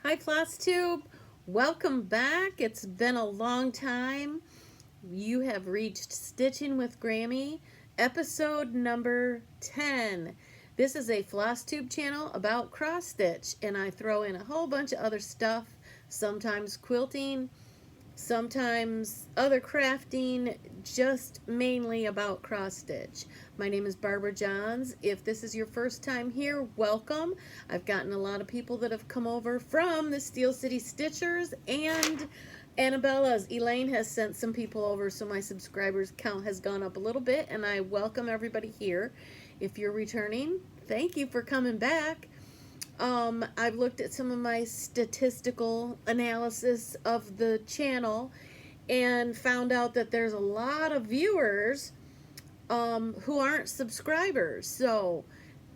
Hi Flosstube, welcome back. It's been a long time. You have reached Stitching with Grammy, episode number 10. This is a Flosstube channel about cross stitch, and I throw in a whole bunch of other stuff, sometimes quilting, sometimes other crafting, just mainly about cross stitch. My name is Barbara Johns. If this is your first time here, welcome. I've gotten a lot of people that have come over from the Steel City Stitchers and Annabella's. Elaine has sent some people over, so my subscribers count has gone up a little bit, and I welcome everybody here. If you're returning, thank you for coming back. I've looked at some of my statistical analysis of the channel and found out that there's a lot of viewers who aren't subscribers. So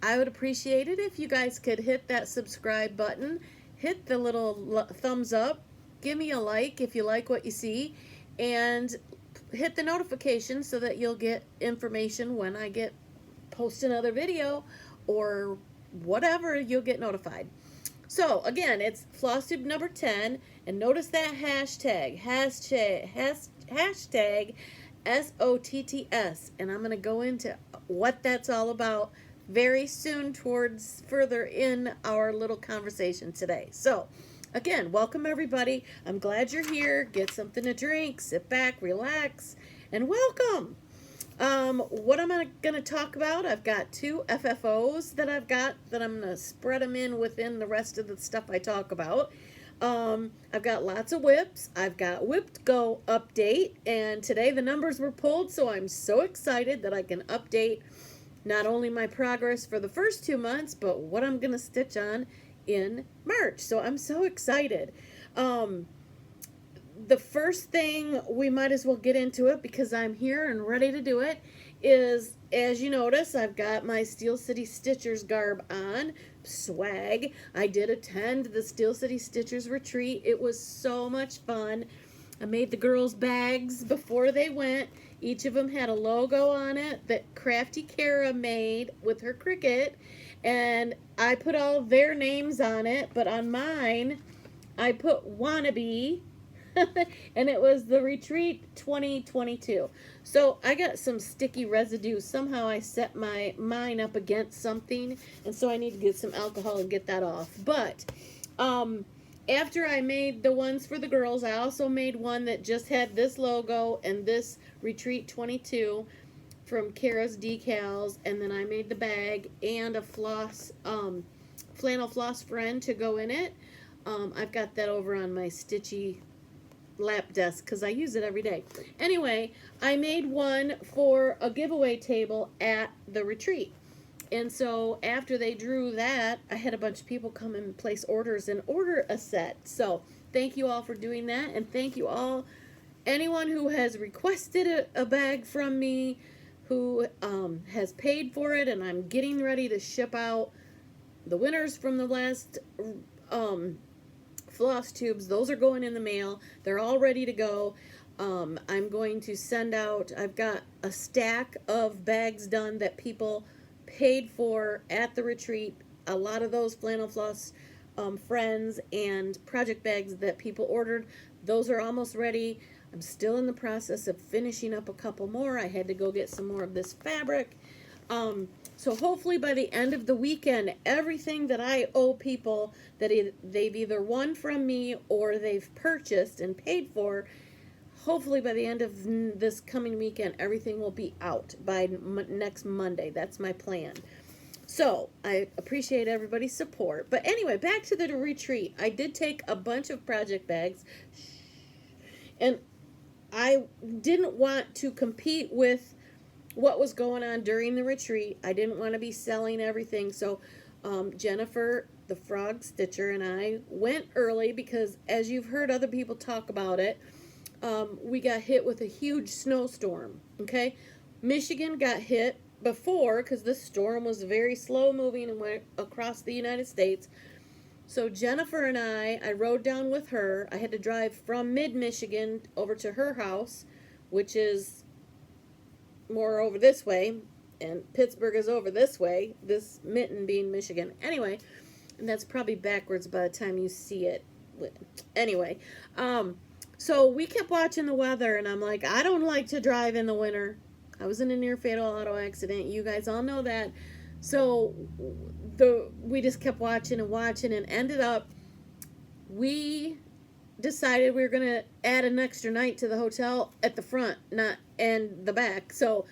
I would appreciate it if you guys could hit that subscribe button, hit the little thumbs up, give me a like if you like what you see, and hit the notification so that you'll get information when I post another video or whatever, you'll get notified. So again, it's Flosstube number 10, and notice that hashtag SOTTS, and I'm going to go into what that's all about very soon towards further in our little conversation today. So again, welcome everybody. I'm glad you're here. Get something to drink, sit back, relax, and welcome. What am I going to talk about? I've got two FFOs that I'm going to spread them in within the rest of the stuff I talk about. I've got lots of whips. I've got WIPGO update, and today the numbers were pulled, so I'm so excited that I can update not only my progress for the first 2 months, but what I'm going to stitch on in March. So I'm so excited. The first thing, we might as well get into it because I'm here and ready to do it, is, as you notice, I've got my Steel City Stitchers garb on, swag. I did attend the Steel City Stitchers retreat. It was so much fun. I made the girls bags before they went. Each of them had a logo on it that Crafty Kara made with her Cricut, and I put all their names on it, but on mine I put Wannabe, and it was the Retreat 2022. So I got some sticky residue. Somehow I set mine up against something, and so I need to get some alcohol and get that off. But after I made the ones for the girls, I also made one that just had this logo and this Retreat 22 from Kara's decals, and then I made the bag and a flannel floss friend to go in it. I've got that over on my Stitchy lap desk because I use it every day. Anyway, I made one for a giveaway table at the retreat. And so after they drew that, I had a bunch of people come and place orders and order a set. So thank you all for doing that, and thank you all, anyone who has requested a bag from me, who has paid for it, and I'm getting ready to ship out the winners from the last floss tubes. Those are going in the mail. They're all ready to go. I'm going to send out, I've got a stack of bags done that people paid for at the retreat. A lot of those flannel floss friends and project bags that people ordered, those are almost ready. I'm still in the process of finishing up a couple more. I had to go get some more of this fabric. So hopefully by the end of the weekend, everything that I owe people that they've either won from me or they've purchased and paid for, hopefully by the end of this coming weekend, everything will be out by next Monday. That's my plan. So I appreciate everybody's support. But anyway, back to the retreat. I did take a bunch of project bags, and I didn't want to compete with what was going on during the retreat. I didn't want to be selling everything. So Jennifer, the frog stitcher, and I went early because, as you've heard other people talk about it, we got hit with a huge snowstorm. Okay, Michigan got hit before because this storm was very slow moving and went across the United States. So Jennifer and I rode down with her. I had to drive from mid-Michigan over to her house, which is more over this way, and Pittsburgh is over this way, this mitten being Michigan. Anyway, And that's probably backwards by the time you see it. Anyway, so we kept watching the weather, and I'm like, I don't like to drive in the winter. I was in a near fatal auto accident. You guys all know that. So we just kept watching and watching, and ended up, we decided we were going to add an extra night to the hotel at the front, not and the back. So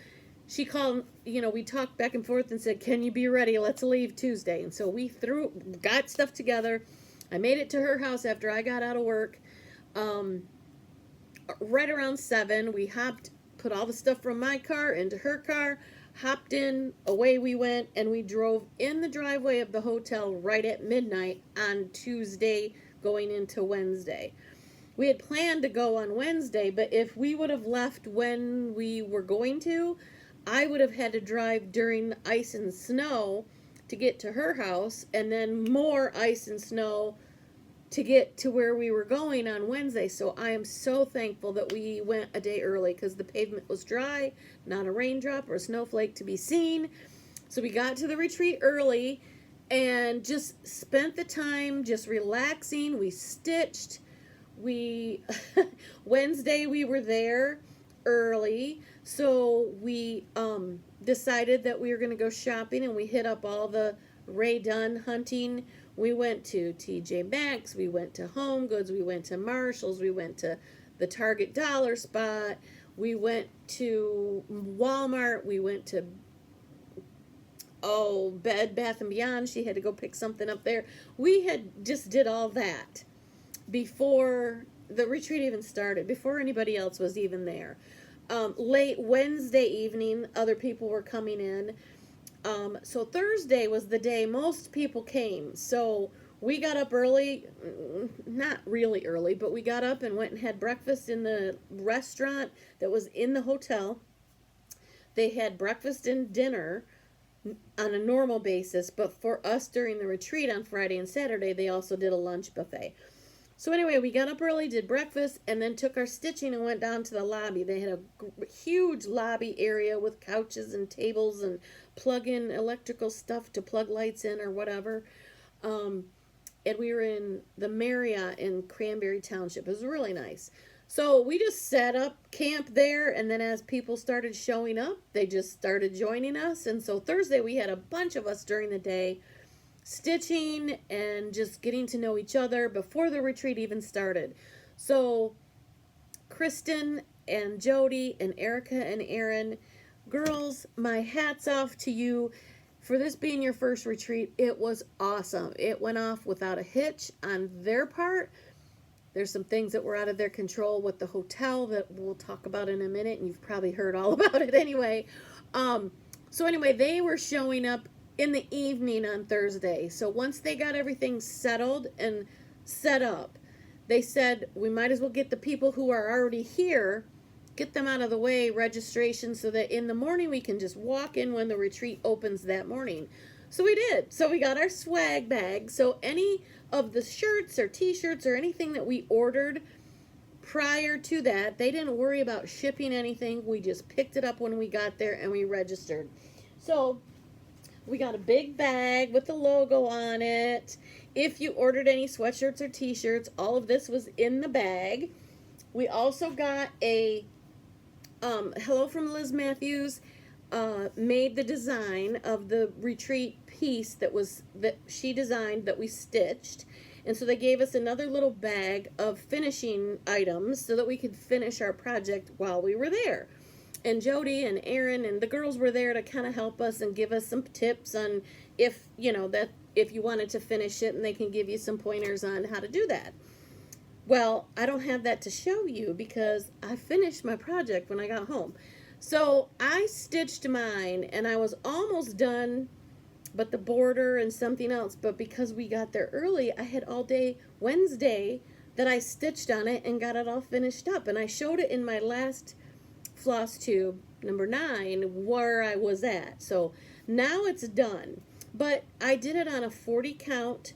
she called, we talked back and forth and said, can you be ready? Let's leave Tuesday. And so we got stuff together. I made it to her house after I got out of work. Right around 7, we put all the stuff from my car into her car, hopped in, away we went, and we drove in the driveway of the hotel right at midnight on Tuesday going into Wednesday. We had planned to go on Wednesday, but if we would have left when we were going to, I would have had to drive during the ice and snow to get to her house, and then more ice and snow to get to where we were going on Wednesday. So I am so thankful that we went a day early, because the pavement was dry, not a raindrop or a snowflake to be seen. So we got to the retreat early and just spent the time just relaxing. We stitched. Wednesday we were there early, so we decided that we were going to go shopping, and we hit up all the Ray Dunn hunting. We went to TJ Maxx, we went to Home Goods, we went to Marshall's, we went to the Target Dollar Spot, we went to Walmart, we went to Bed Bath & Beyond. She had to go pick something up there. We had just did all that before the retreat even started, before anybody else was even there. Late Wednesday evening, other people were coming in. So Thursday was the day most people came. So we got up early, not really early, but we got up and went and had breakfast in the restaurant that was in the hotel. They had breakfast and dinner on a normal basis, but for us during the retreat on Friday and Saturday, they also did a lunch buffet. So anyway, we got up early, did breakfast, and then took our stitching and went down to the lobby. They had a huge lobby area with couches and tables and plug-in electrical stuff to plug lights in or whatever. And we were in the Marriott in Cranberry Township. It was really nice. So we just set up camp there, and then as people started showing up, they just started joining us. And so Thursday we had a bunch of us during the day stitching and just getting to know each other before the retreat even started. So Kristen and Jody and Erica and Aaron, girls, my hat's off to you for this being your first retreat. It was awesome. It went off without a hitch on their part. There's some things that were out of their control with the hotel that we'll talk about in a minute, and you've probably heard all about it anyway. So anyway, they were showing up in the evening on Thursday. So once they got everything settled and set up, they said we might as well get the people who are already here, get them out of the way, registration, so that in the morning we can just walk in when the retreat opens that morning. So we did. So we got our swag bag. So any of the shirts or t-shirts or anything that we ordered prior to that, they didn't worry about shipping anything. We just picked it up when we got there and we registered. So we got a big bag with the logo on it. If you ordered any sweatshirts or t-shirts, all of this was in the bag. We also got a Hello from Liz Matthews made the design of the retreat piece that she designed that we stitched. And so they gave us another little bag of finishing items so that we could finish our project while we were there. And Jody and Aaron and the girls were there to kind of help us and give us some tips on if you wanted to finish it, and they can give you some pointers on how to do that. Well, I don't have that to show you because I finished my project when I got home. So I stitched mine and I was almost done, but the border and something else. But because we got there early, I had all day Wednesday that I stitched on it and got it all finished up. And I showed it in my last Flosstube number 9 where I was at. So now it's done. But I did it on a 40 count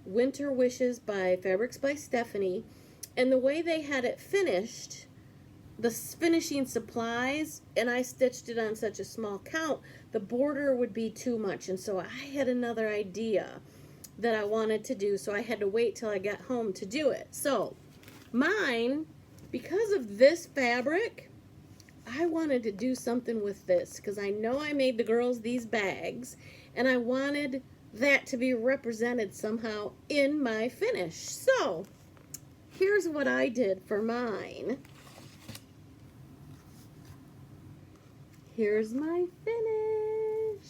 Winter Wishes by Fabrics by Stephanie. And the way they had it finished, the finishing supplies, and I stitched it on such a small count, the border would be too much. And so I had another idea. that I wanted to do, so I had to wait till I got home to do it. So mine, because of this fabric, I wanted to do something with this because I know I made the girls these bags, and I wanted that to be represented somehow in my finish. So here's what I did for mine. Here's my finish.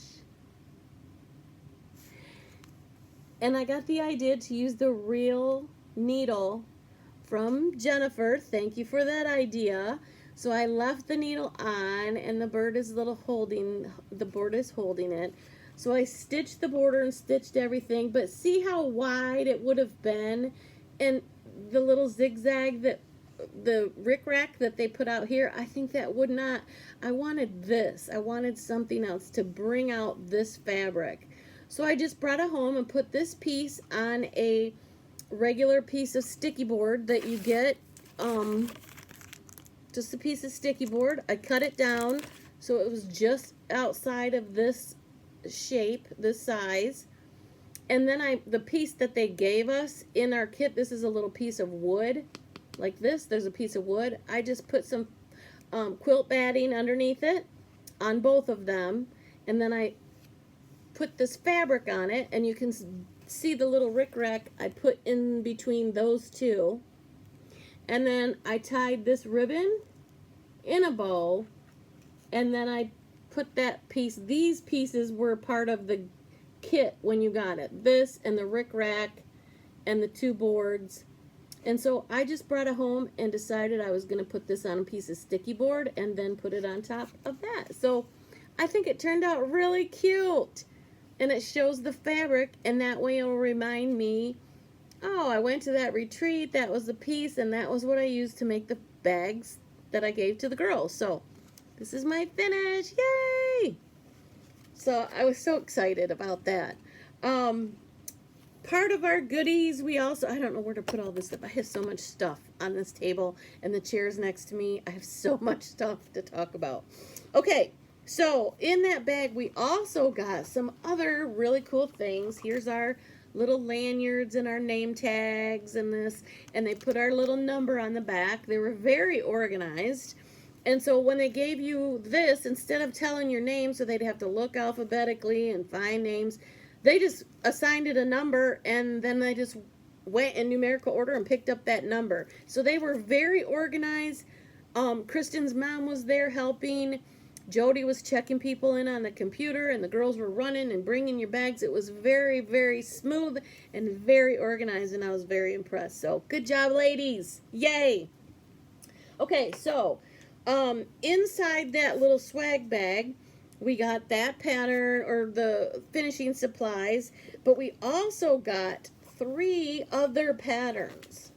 And I got the idea to use the real needle from Jennifer. Thank you for that idea. So I left the needle on, and the bird is holding it. So I stitched the border and stitched everything, but see how wide it would have been, and the little zigzag that the rickrack that they put out here, I think that would not. I wanted this. I wanted something else to bring out this fabric. So I just brought it home and put this piece on a regular piece of sticky board that you get, just a piece of sticky board. I cut it down so it was just outside of this shape, this size. And then the piece that they gave us in our kit, this is a little piece of wood, like this. There's a piece of wood. I just put some quilt batting underneath it on both of them, and then I put this fabric on it, and you can see the little rickrack I put in between those two. And then I tied this ribbon in a bow, and then I put that piece. These pieces were part of the kit when you got it. This and the rickrack and the two boards. And so I just brought it home and decided I was going to put this on a piece of sticky board and then put it on top of that. So I think it turned out really cute. And it shows the fabric, and that way it'll remind me, oh, I went to that retreat, that was the piece, and that was what I used to make the bags that I gave to the girls. So this is my finish. Yay! So I was so excited about that. Part of our goodies, we also, I don't know where to put all this stuff. I have so much stuff on this table and the chairs next to me. I have so much stuff to talk about. Okay, so in that bag, we also got some other really cool things. Here's our little lanyards and our name tags and this, and they put our little number on the back. They were very organized. And so when they gave you this, instead of telling your name so they'd have to look alphabetically and find names, they just assigned it a number, and then they just went in numerical order and picked up that number. So they were very organized. Kristen's mom was there helping. Jody was checking people in on the computer, and the girls were running and bringing your bags. It was very, very smooth and very organized, and I was very impressed. So good job, ladies. Yay. Okay, so inside that little swag bag, we got that pattern, or the finishing supplies, but we also got 3 other patterns.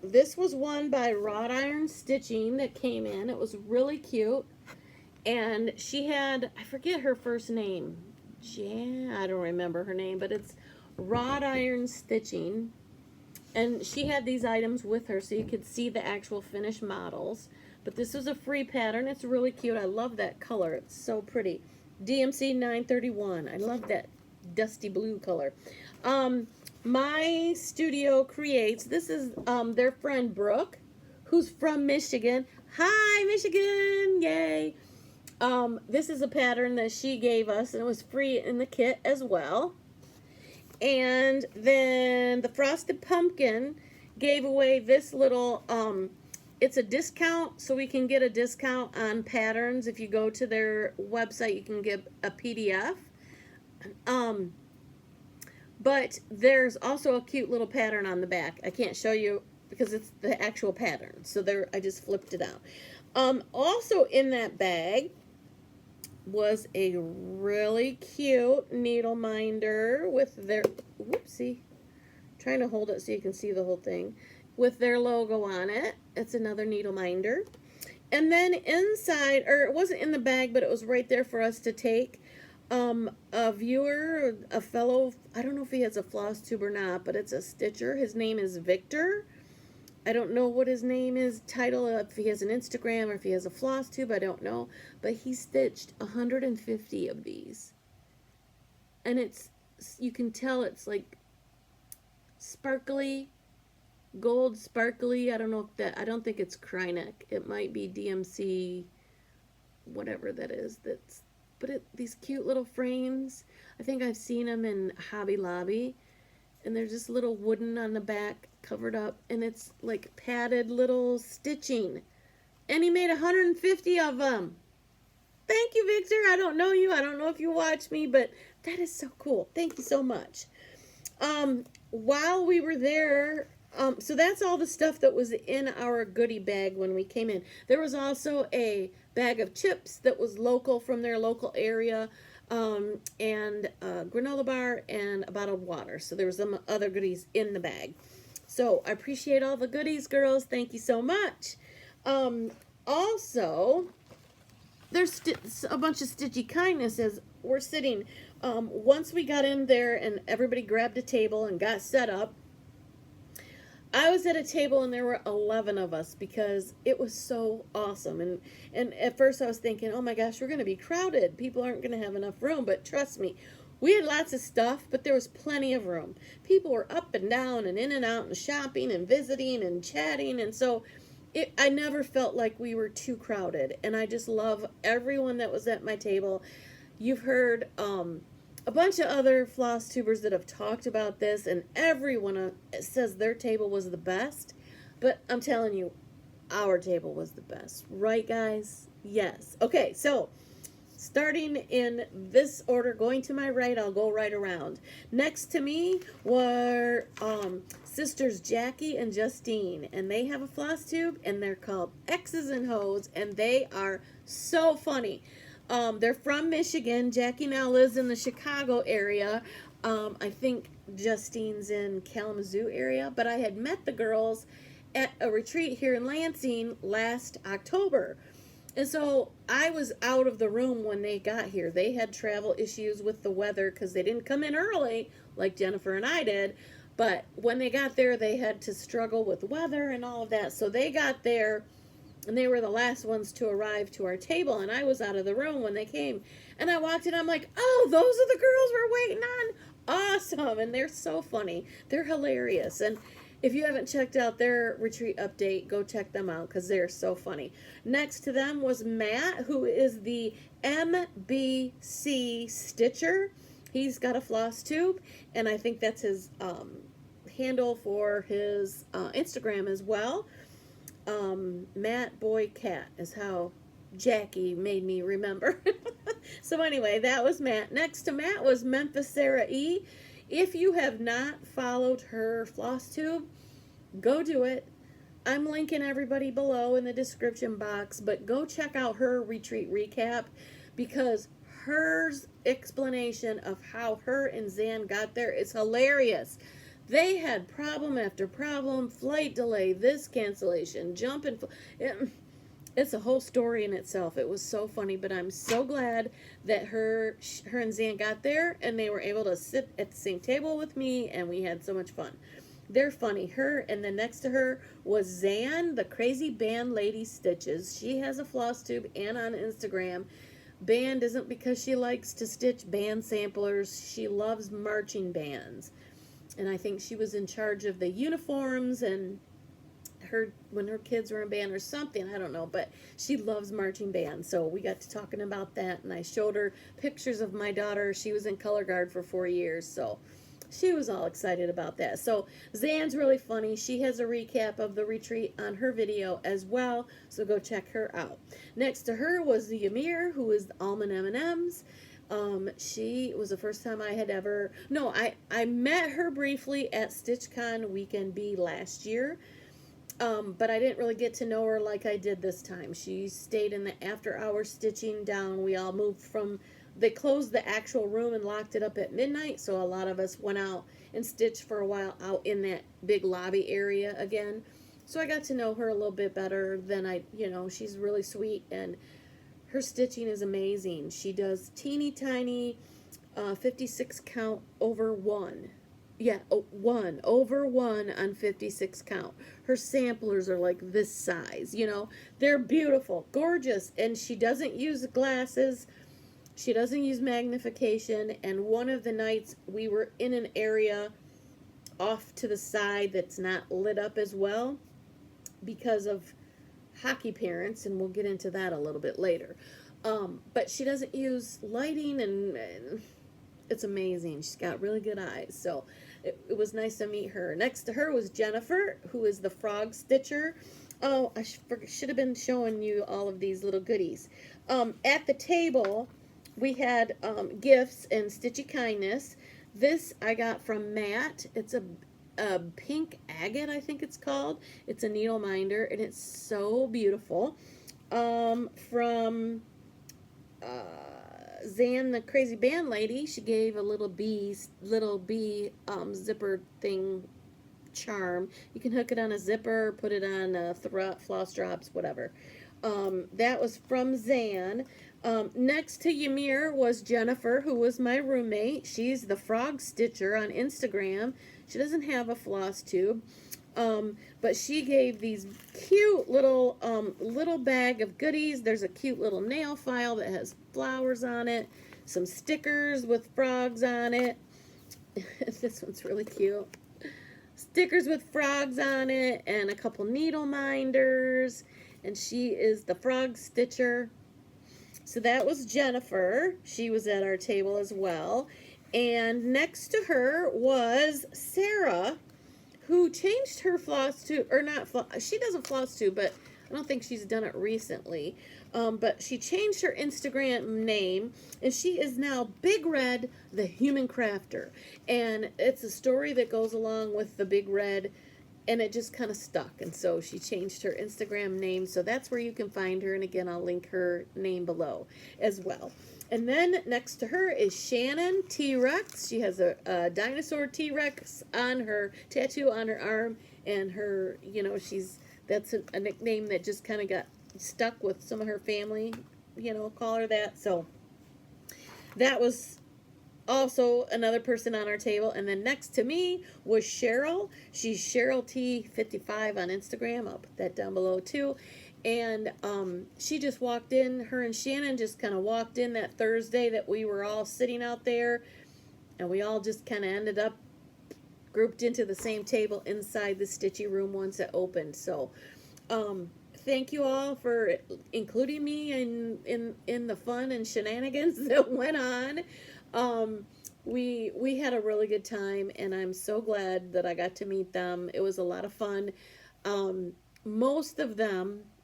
This was one by Wrought Iron Stitching that came in. It was really cute. And she had, I forget her first name. I don't remember her name, but it's Wrought Iron Stitching. And she had these items with her so you could see the actual finished models. But this was a free pattern. It's really cute. I love that color. It's so pretty. DMC 931. I love that dusty blue color. My Studio Creates. This is their friend Brooke, who's from Michigan. Hi, Michigan! Yay! This is a pattern that she gave us, and it was free in the kit as well. And then the Frosted Pumpkin gave away this little, it's a discount, so we can get a discount on patterns. If you go to their website, you can get a PDF. But there's also a cute little pattern on the back. I can't show you because it's the actual pattern. So there, I just flipped it out. Also in that bag was a really cute needle minder with their, whoopsie, trying to hold it so you can see the whole thing, with their logo on it. It's another needle minder. And then inside, or it wasn't in the bag, but it was right there for us to take. A viewer, a fellow, I don't know if he has a Flosstube or not, but it's a stitcher. His name is Victor. I don't know what his name is, title, if he has an Instagram or if he has a Flosstube, I don't know. But he stitched 150 of these. And it's you can tell it's like sparkly, gold sparkly. I don't know if that, I don't think it's Krynic. It might be DMC, whatever that is. That's, but these cute little frames. I think I've seen them in Hobby Lobby, and they're just little wooden on the back, covered up, and it's like padded little stitching. And he made 150 of them. Thank you, Victor. I don't know you. I don't know if you watch me, but that is so cool. Thank you so much. While we were there, so that's all the stuff that was in our goodie bag when we came in. There was also a bag of chips that was local from their local area, and a granola bar and a bottle of water. So there was some other goodies in the bag. So I appreciate all the goodies, girls. Thank you so much. Also, there's a bunch of Stitchy kindness as we're sitting. Once we got in there and everybody grabbed a table and got set up, I was at a table and there were 11 of us because it was so awesome. And at first I was thinking, oh my gosh, we're going to be crowded. People aren't going to have enough room. But trust me, we had lots of stuff, but there was plenty of room. People were up and down and in and out and shopping and visiting and chatting. And so I never felt like we were too crowded. And I just love everyone that was at my table. You've heard a bunch of other floss tubers that have talked about this, and everyone says their table was the best. But I'm telling you, our table was the best. Right, guys? Yes. Okay, so starting in this order, going to my right, I'll go right around. Next to me were sisters Jackie and Justine, and they have a floss tube, and they're called X's and Hoes, and they are so funny. They're from Michigan. Jackie now lives in the Chicago area. I think Justine's in Kalamazoo area, but I had met the girls at a retreat here in Lansing last October. And so I was out of the room when they got here. They had travel issues with the weather because they didn't come in early like Jennifer and I did. But when they got there, they had to struggle with weather and all of that. So they got there, and they were the last ones to arrive to our table, and I was out of the room when they came. And I walked in, I'm like, oh, those are the girls we're waiting on. Awesome. And they're so funny. They're hilarious. And if you haven't checked out their retreat update, go check them out because they're so funny. Next to them was Matt, who is the MBC Stitcher. He's got a floss tube, and I think that's his handle for his Instagram as well. Matt Boy Cat is how Jackie made me remember. So anyway, that was Matt. Next to Matt was Memphis Sarah E. If you have not followed her floss tube, go do it. I'm linking everybody below in the description box, but go check out her retreat recap because her explanation of how her and Zan got there is hilarious. They had problem after problem, flight delay, this cancellation, jumping. It's a whole story in itself. It was so funny, but I'm so glad that her and Zan got there and they were able to sit at the same table with me, and we had so much fun. They're funny. Her, and then next to her was Zan, the crazy band lady Stitches. She has a floss tube and on Instagram. Band isn't because she likes to stitch band samplers. She loves marching bands. And I think she was in charge of the uniforms and when her kids were in band or something, I don't know, but she loves marching band. So we got to talking about that, and I showed her pictures of my daughter. She was in color guard for 4 years, so she was all excited about that. So Zan's really funny. She has a recap of the retreat on her video as well, so go check her out. Next to her was the Ymir, who is the Almond M&Ms. She was the first time I had ever, no, I met her briefly at StitchCon Weekend B last year, but I didn't really get to know her like I did this time. She stayed in the after-hour stitching down. We all moved from, they closed the actual room and locked it up at midnight, so a lot of us went out and stitched for a while out in that big lobby area again. So I got to know her a little bit better than she's really sweet, and her stitching is amazing. She does teeny tiny 56 count over 1. Yeah, 1 over 1 on 56 count. Her samplers are like this size, they're beautiful, gorgeous, and she doesn't use glasses. She doesn't use magnification, and one of the nights we were in an area off to the side that's not lit up as well because of hockey parents, and we'll get into that a little bit later. But she doesn't use lighting, and it's amazing. She's got really good eyes. So it was nice to meet her. Next to her was Jennifer, who is the frog stitcher. Oh, I should have been showing you all of these little goodies. At the table, we had gifts and Stitchy Kindness. This I got from Matt. It's a pink agate, I think it's called. It's a needle minder, and it's so beautiful. From Zan, the crazy band lady, she gave a little bee zipper thing charm. You can hook it on a zipper, put it on floss drops, whatever. That was from Zan. Next to Ymir was Jennifer, who was my roommate. She's the frog stitcher on Instagram. She doesn't have a floss tube, but she gave these cute little bag of goodies. There's a cute little nail file that has flowers on it, some stickers with frogs on it. This one's really cute. Stickers with frogs on it, and a couple needle minders, and she is the frog stitcher. So that was Jennifer. She was at our table as well. And next to her was Sarah, who changed her floss tube, or not floss, she doesn't floss tube, but I don't think she's done it recently. But she changed her Instagram name, and she is now Big Red, the Human Crafter. And it's a story that goes along with the Big Red, and it just kind of stuck. And so she changed her Instagram name, so that's where you can find her. And again, I'll link her name below as well. And then next to her is Shannon T-Rex. She has a dinosaur T-Rex on her tattoo on her arm, and her, that's a nickname that just kind of got stuck with some of her family, call her that. So that was also another person on our table. And then next to me was Cheryl. She's Cheryl T55 on Instagram. I'll put that down below too. And she just walked in. Her and Shannon just kind of walked in that Thursday that we were all sitting out there, and we all just kind of ended up grouped into the same table inside the Stitchy room once it opened. So thank you all for including me in the fun and shenanigans that went on. We had a really good time, and I'm so glad that I got to meet them. It was a lot of fun.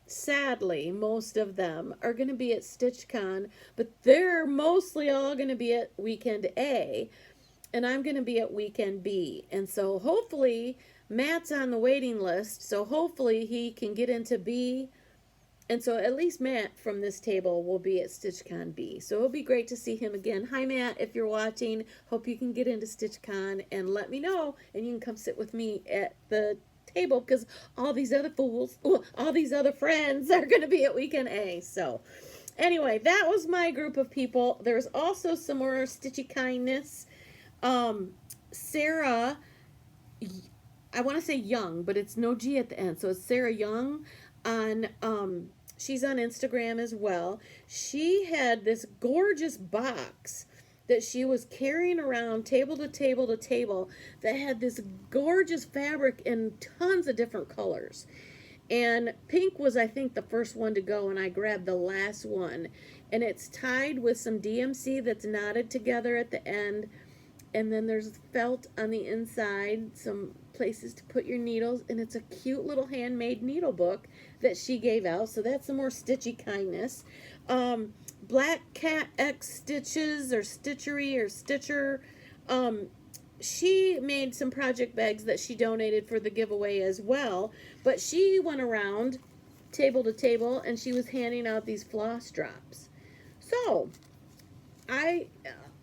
Sadly, most of them are going to be at StitchCon, but they're mostly all going to be at Weekend A, and I'm going to be at Weekend B. And so hopefully Matt's on the waiting list, so hopefully he can get into B. And so at least Matt from this table will be at StitchCon B. So it'll be great to see him again. Hi, Matt, if you're watching. Hope you can get into StitchCon and let me know, and you can come sit with me at the table, because all these other friends are going to be at Weekend A. So anyway, that was my group of people. There's also some more Stitchy Kindness. Sarah, I want to say Young, but it's no G at the end, so it's Sarah Young on she's on Instagram as well. She had this gorgeous box that she was carrying around table to table to table that had this gorgeous fabric in tons of different colors. And pink was, I think, the first one to go, and I grabbed the last one. And it's tied with some DMC that's knotted together at the end. And then there's felt on the inside, some places to put your needles, and it's a cute little handmade needle book that she gave out. So that's some more Stitchy Kindness. Black Cat X Stitches, or Stitchery, or Stitcher. She made some project bags that she donated for the giveaway as well. But she went around table to table, and she was handing out these floss drops. So, a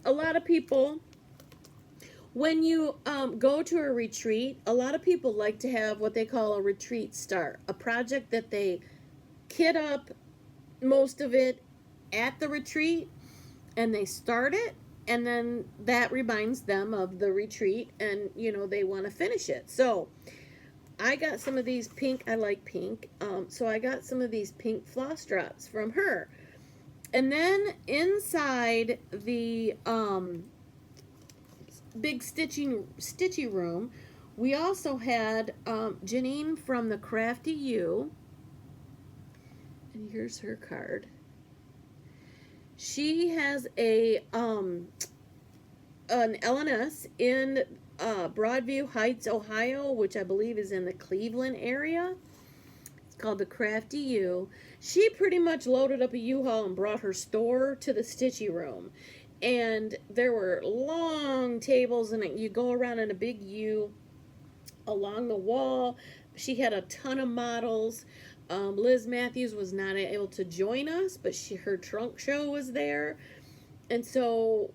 lot of people, when you go to a retreat, a lot of people like to have what they call a retreat start, a project that they kit up most of it at the retreat, and they start it, and then that reminds them of the retreat, and they want to finish it. So I got some of these pink, I like pink, so I got some of these pink floss drops from her. And then inside the big stitchy room, we also had Janine from the Crafty U, and here's her card. She has a an LNS in Broadview Heights, Ohio, which I believe is in the Cleveland area. It's called the Crafty U. She pretty much loaded up a U-Haul and brought her store to the Stitchy room. And there were long tables, and you go around in a big U along the wall. She had a ton of models. Liz Matthews was not able to join us, but her trunk show was there. And so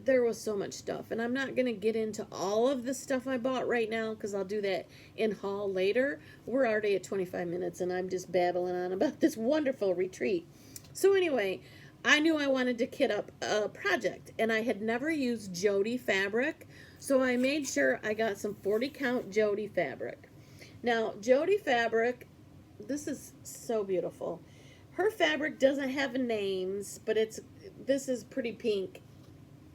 there was so much stuff. And I'm not going to get into all of the stuff I bought right now because I'll do that in haul later. We're already at 25 minutes and I'm just babbling on about this wonderful retreat. So anyway, I knew I wanted to kit up a project, and I had never used Jody fabric, so I made sure I got some 40 count Jody fabric. Now, Jody fabric, this is so beautiful. Her fabric doesn't have names, but this is pretty pink.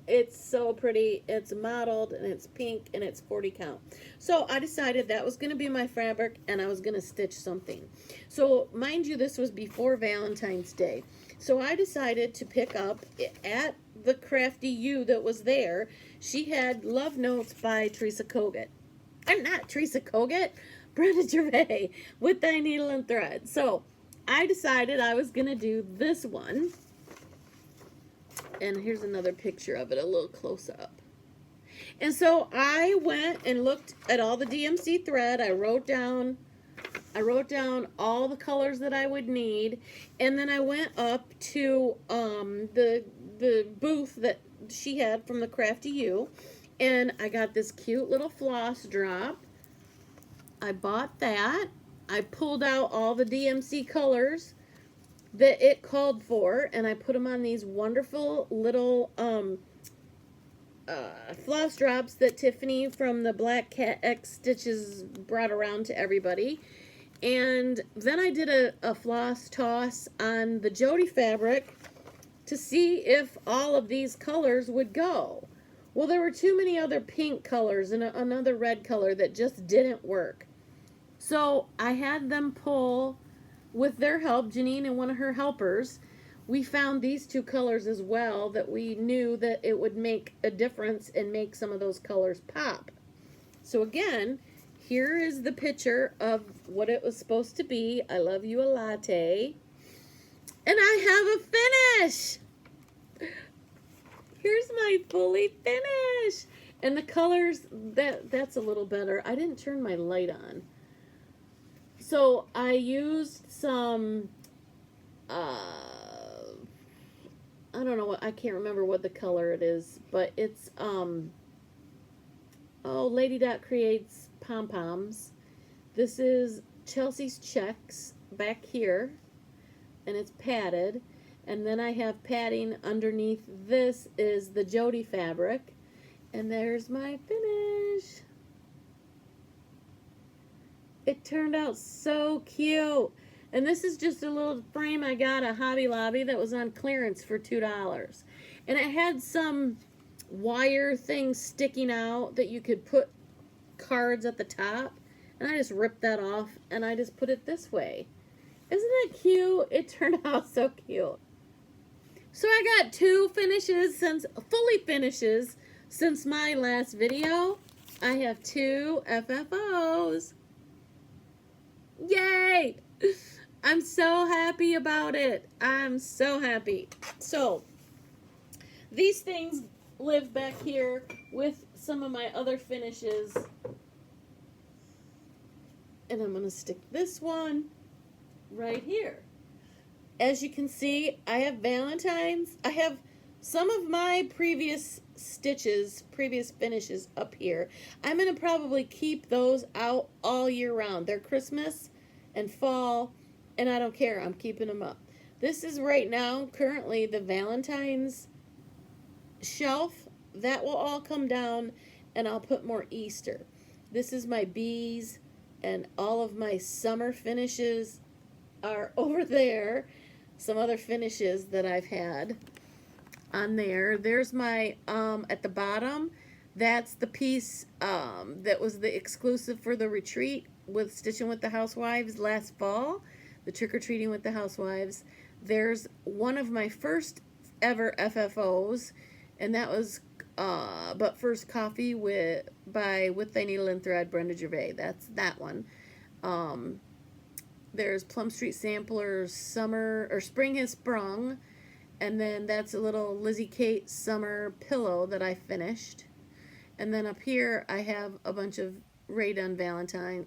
It's so pretty. It's modeled, and it's pink, and it's 40 count. So I decided that was going to be my fabric, and I was going to stitch something. So mind you, this was before Valentine's Day. So I decided to pick up at the Crafty U that was there. She had Love Notes by Teresa Kogut. I'm not Teresa Kogut, Brenda Gervais with Thy Needle and Thread. So I decided I was going to do this one. And here's another picture of it, a little close up. And so I went and looked at all the DMC thread. I wrote down all the colors that I would need, and then I went up to the booth that she had from the Crafty U, and I got this cute little floss drop. I bought that. I pulled out all the DMC colors that it called for, and I put them on these wonderful little floss drops that Tiffany from the Black Cat X Stitches brought around to everybody. And then I did a floss toss on the Jody fabric to see if all of these colors would go. Well, there were too many other pink colors and another red color that just didn't work. So I had them pull, with their help, Janine and one of her helpers, we found these two colors as well that we knew that it would make a difference and make some of those colors pop. So again, here is the picture of what it was supposed to be. I love you a latte. And I have a finish. Here's my fully finished. And the colors, that's a little better. I didn't turn my light on. So I used some, I don't know what, I can't remember what the color it is, but it's, Lady Dot creates pom-poms. This is Chelsea's Checks back here, and it's padded. And then I have padding underneath. This is the Jody fabric, and there's my finish. It turned out so cute. And this is just a little frame I got at Hobby Lobby that was on clearance for $2. And it had some wire things sticking out that you could put cards at the top. And I just ripped that off and I just put it this way. Isn't that cute? It turned out so cute. So I got two finishes, fully finishes, since my last video. I have two FFOs. Yay! I'm so happy about it. I'm so happy. So, these things live back here with some of my other finishes. And I'm going to stick this one right here. As you can see, I have Valentine's. I have some of my previous finishes up here. I'm going to probably keep those out all year round. They're Christmas and fall, and I don't care. I'm keeping them up. This is right now, currently, the Valentine's shelf. That will all come down, and I'll put more Easter. This is my bees, and all of my summer finishes are over there. some other finishes that I've had on there. There's my, at the bottom, that's the piece that was the exclusive for the retreat with Stitching with the Housewives last fall, the Trick-or-Treating with the Housewives. There's one of my first ever FFOs, and that was But First Coffee with Thy Needle and Thread, Brenda Gervais. That's that one. There's Plum Street Samplers Spring Has Sprung, and then that's a little Lizzie Kate summer pillow that I finished. And then up here I have a bunch of Rae Dunn Valentines.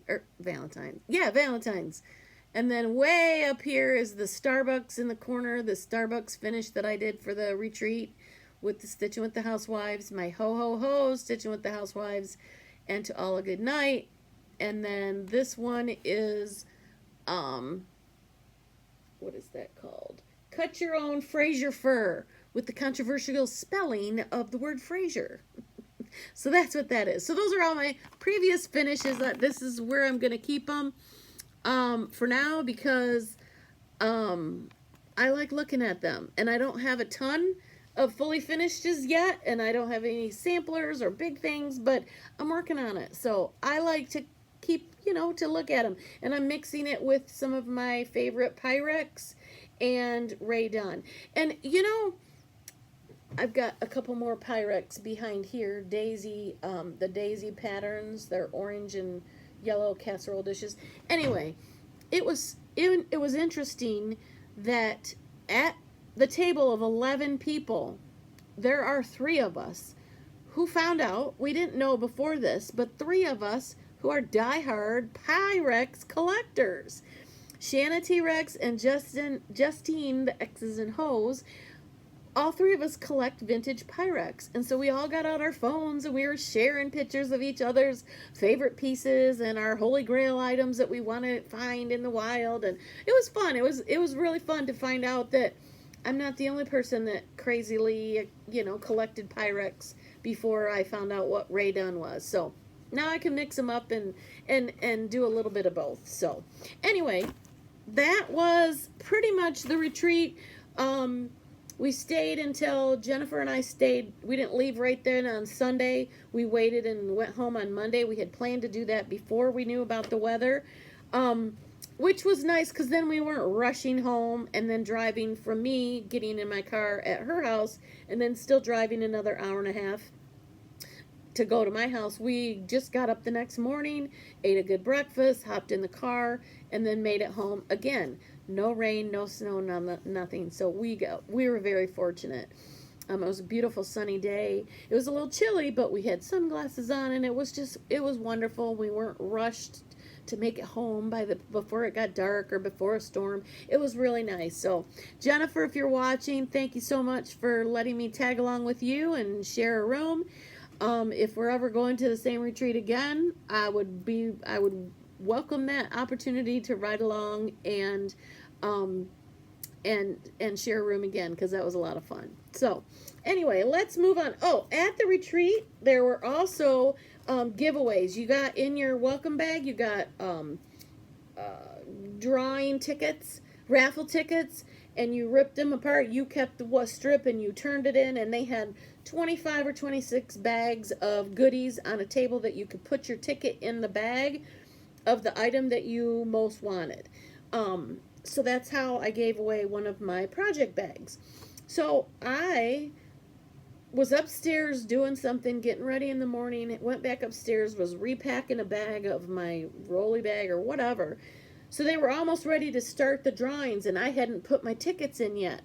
And then way up here is the Starbucks in the corner, the Starbucks finish that I did for the retreat with the Stitching with the Housewives, my Ho Ho Ho Stitching with the Housewives, and To All a Good Night. And then this one is, what is that called? Cut Your Own Frasier Fur with the controversial spelling of the word Frasier. So that's what that is. So those are all my previous finishes. This is where I'm going to keep them for now because I like looking at them. And I don't have a ton of fully finishes yet, and I don't have any samplers or big things, but I'm working on it. So I like to keep, to look at them. And I'm mixing it with some of my favorite Pyrex and Rae Dunn. And, I've got a couple more Pyrex behind here. Daisy, the Daisy patterns. They're orange and yellow casserole dishes. Anyway, it was interesting that at the table of 11 people, there are 3 of us who found out, we didn't know before this, but 3 of us who are diehard Pyrex collectors. Shanna T-Rex and Justine, the X's and Hoes, all 3 of us collect vintage Pyrex. And so we all got out our phones and we were sharing pictures of each other's favorite pieces and our holy grail items that we want to find in the wild. And it was fun. It was really fun to find out that I'm not the only person that crazily, collected Pyrex before I found out what Rae Dunn was. So now I can mix them up and do a little bit of both. So anyway, that was pretty much the retreat. We stayed until Jennifer and I stayed. We didn't leave right then on Sunday. We waited and went home on Monday. We had planned to do that before we knew about the weather, which was nice because then we weren't rushing home and then driving from me, getting in my car at her house, and then still driving another hour and a half to go to my house. We just got up the next morning, ate a good breakfast, hopped in the car, and then made it home again. No rain, no snow, nothing. So we were very fortunate. It was a beautiful sunny day. It was a little chilly, but we had sunglasses on, and it was wonderful. We weren't rushed to make it home before it got dark or before a storm. It was really nice. So Jennifer, if you're watching, thank you so much for letting me tag along with you and share a room. If we're ever going to the same retreat again, I would welcome that opportunity to ride along and share a room again, because that was a lot of fun. So anyway, let's move on. Oh, at the retreat there were also giveaways. You got in your welcome bag, you got drawing tickets, raffle tickets, and you ripped them apart. You kept the strip and you turned it in, and they had 25 or 26 bags of goodies on a table that you could put your ticket in the bag of the item that you most wanted. So that's how I gave away one of my project bags. So I was upstairs doing something, getting ready in the morning, went back upstairs, was repacking a bag of my rolly bag or whatever. So they were almost ready to start the drawings, and I hadn't put my tickets in yet.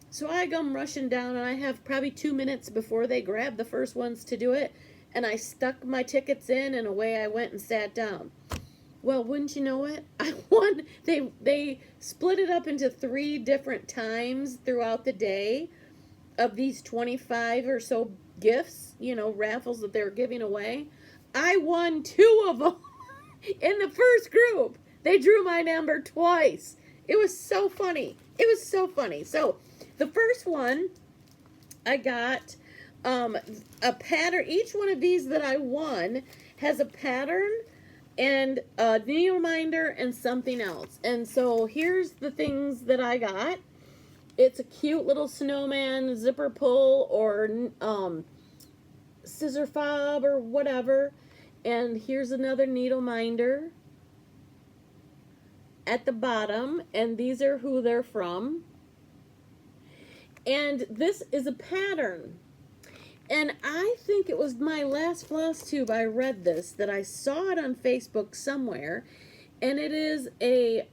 So I come rushing down, and I have probably 2 minutes before they grab the first ones to do it, and I stuck my tickets in, and away I went and sat down. Well, wouldn't you know it, I won. They split it up into 3 different times throughout the day of these 25 or so gifts, raffles that they were giving away. I won 2 of them in the first group. They drew my number twice. It was so funny. It was so funny. So the first one, I got a pattern. Each one of these that I won has a pattern and a needle minder and something else. And so here's the things that I got. It's a cute little snowman zipper pull or scissor fob or whatever. And here's another needle minder at the bottom, and these are who they're from. And this is a pattern. And I think it was my last Flosstube I read this, that I saw it on Facebook somewhere. And it is a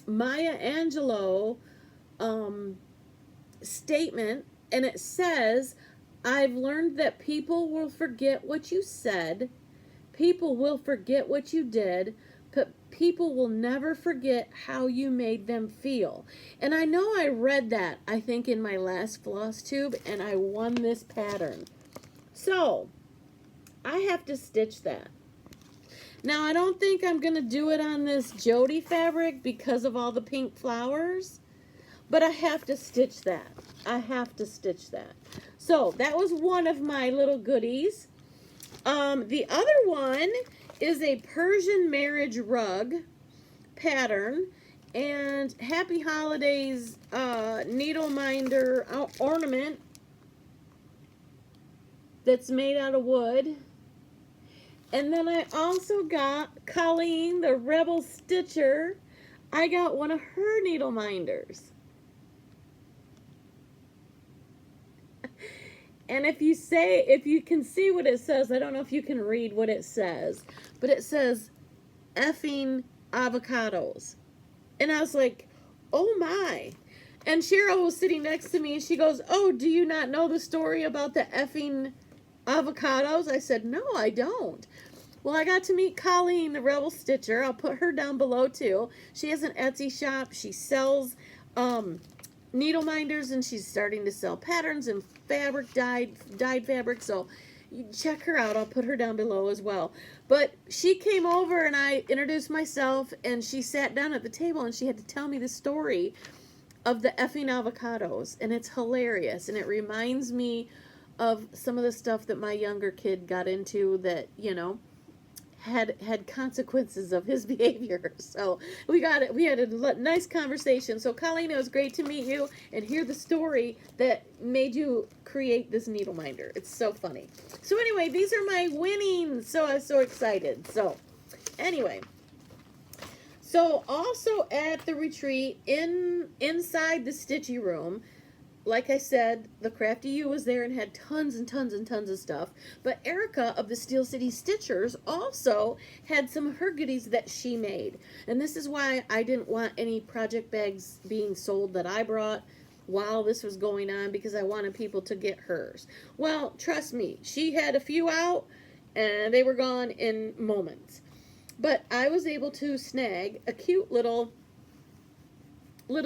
Maya Angelou statement. And it says, I've learned that people will forget what you said. People will forget what you did. But people will never forget how you made them feel. And I know I read that, I think, in my last Flosstube, and I won this pattern. So, I have to stitch that. Now, I don't think I'm going to do it on this Jody fabric because of all the pink flowers, but I have to stitch that. I have to stitch that. So, that was one of my little goodies. The other one is a Persian marriage rug pattern, and Happy Holidays needle minder ornament that's made out of wood. And then I also got Colleen, the Rebel Stitcher. I got one of her needle minders. And if you can see what it says, I don't know if you can read what it says, but it says effing avocados. And I was like, oh my. And Cheryl was sitting next to me and she goes, oh, do you not know the story about the effing avocados? I said, no, I don't. Well, I got to meet Colleen, the Rebel Stitcher. I'll put her down below too. She has an Etsy shop. She sells needle minders, and she's starting to sell patterns and fabric, dyed fabric. So you check her out. I'll put her down below as well. But she came over and I introduced myself, and she sat down at the table and she had to tell me the story of the effing avocados, and it's hilarious, and it reminds me of some of the stuff that my younger kid got into that, you know, had consequences of his behavior. So we had a nice conversation. So Colleen, it was great to meet you and hear the story that made you create this needle minder. It's so funny. So anyway, these are my winnings. So I was so excited. So anyway, so also at the retreat inside the Stitchy room, like I said, the Crafty U was there and had tons and tons and tons of stuff. But Erica of the Steel City Stitchers also had some of her goodies that she made. And this is why I didn't want any project bags being sold that I brought while this was going on, because I wanted people to get hers. Well, trust me, she had a few out and they were gone in moments. But I was able to snag a cute little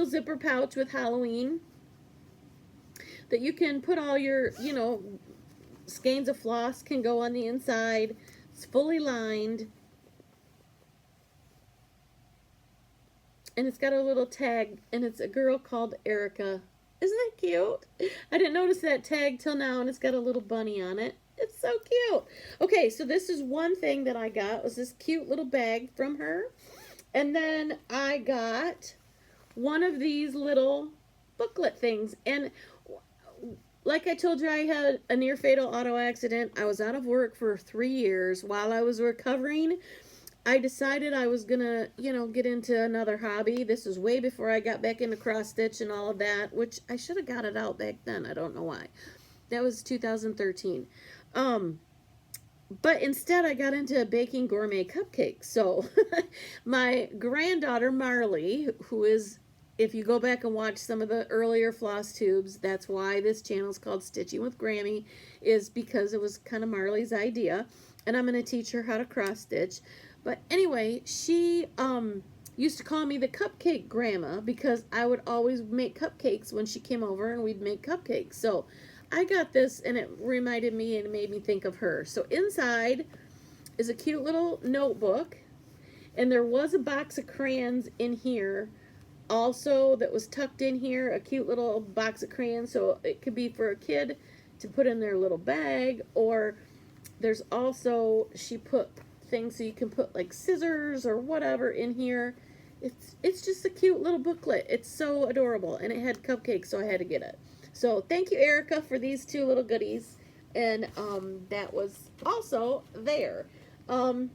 zipper pouch with Halloween that you can put all your, you know, skeins of floss can go on the inside. It's fully lined. And it's got a little tag, and it's a girl called Erica. Isn't that cute? I didn't notice that tag till now, and it's got a little bunny on it. It's so cute. Okay, so this is one thing that I got, was this cute little bag from her. And then I got one of these little booklet things. And like I told you, I had a near-fatal auto accident. I was out of work for 3 years. While I was recovering, I decided I was going to, you know, get into another hobby. This was way before I got back into cross-stitch and all of that, which I should have got it out back then. I don't know why. That was 2013. But instead, I got into baking gourmet cupcakes. So my granddaughter, Marley, who is... If you go back and watch some of the earlier Flosstubes, that's why this channel is called Stitching with Grammy, is because it was kind of Marley's idea. And I'm going to teach her how to cross stitch. But anyway, she used to call me the cupcake grandma because I would always make cupcakes when she came over, and we'd make cupcakes. So I got this, and it reminded me and made me think of her. So inside is a cute little notebook, and there was a box of crayons in here also that was tucked in here, a cute little box of crayons, so it could be for a kid to put in their little bag. Or there's also, she put things so you can put like scissors or whatever in here. It's just a cute little booklet. It's so adorable, and it had cupcakes, so I had to get it. So thank you, Erica, for these two little goodies, and that was also there. Um,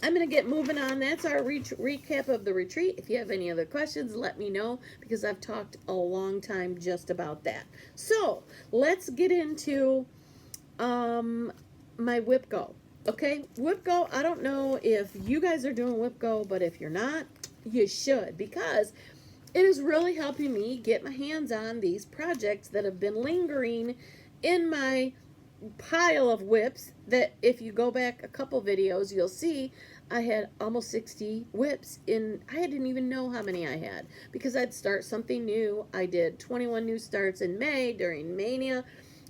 I'm going to get moving on. That's our recap of the retreat. If you have any other questions, let me know, because I've talked a long time just about that. So let's get into my WIPGO. Okay, WIPGO, I don't know if you guys are doing WIPGO, but if you're not, you should, because it is really helping me get my hands on these projects that have been lingering in my pile of whips. That if you go back a couple videos, you'll see I had almost 60 whips in. I didn't even know how many I had, because I'd start something new. I did 21 new starts in May during Mania,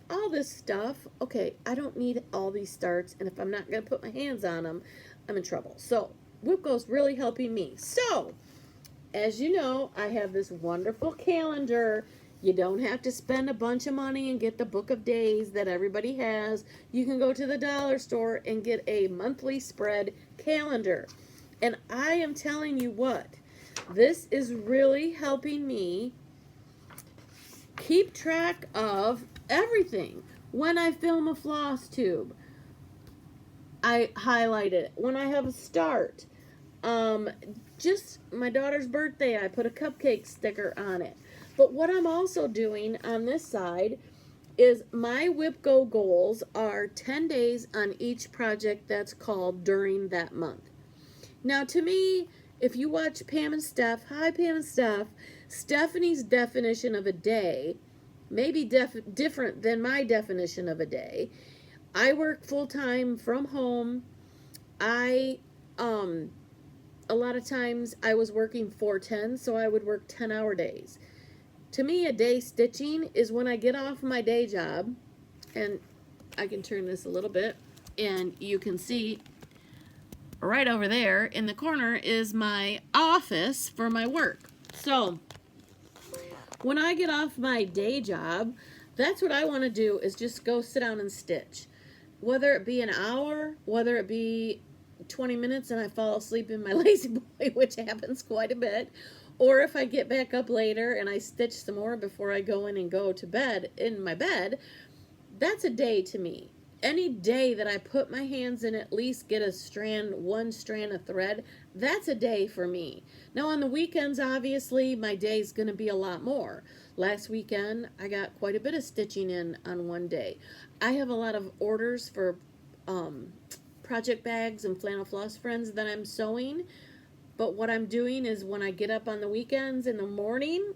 all this stuff. Okay, I don't need all these starts, and if I'm not going to put my hands on them, I'm in trouble. So WIPGO's really helping me. So as you know, I have this wonderful calendar. You don't have to spend a bunch of money and get the book of days that everybody has. You can go to the dollar store and get a monthly spread calendar. And I am telling you what, this is really helping me keep track of everything. When I film a floss tube, I highlight it. When I have a start, just my daughter's birthday, I put a cupcake sticker on it. But what I'm also doing on this side is my WIPGO goals are 10 days on each project that's called during that month. Now, to me, if you watch Pam and Steph, hi Pam and Steph, Stephanie's definition of a day may be different than my definition of a day. I work full-time from home. A lot of times I was working 4/10, so I would work 10-hour days. To me, a day stitching is when I get off my day job, and I can turn this a little bit, and you can see right over there in the corner is my office for my work. So when I get off my day job, that's what I want to do, is just go sit down and stitch. Whether it be an hour, whether it be 20 minutes and I fall asleep in my lazy boy, which happens quite a bit, or if I get back up later and I stitch some more before I go in and go to bed in my bed, that's a day to me. Any day that I put my hands in, at least get one strand of thread, that's a day for me. Now on the weekends, obviously, my day's going to be a lot more. Last weekend, I got quite a bit of stitching in on one day. I have a lot of orders for project bags and flannel floss friends that I'm sewing. But what I'm doing is when I get up on the weekends in the morning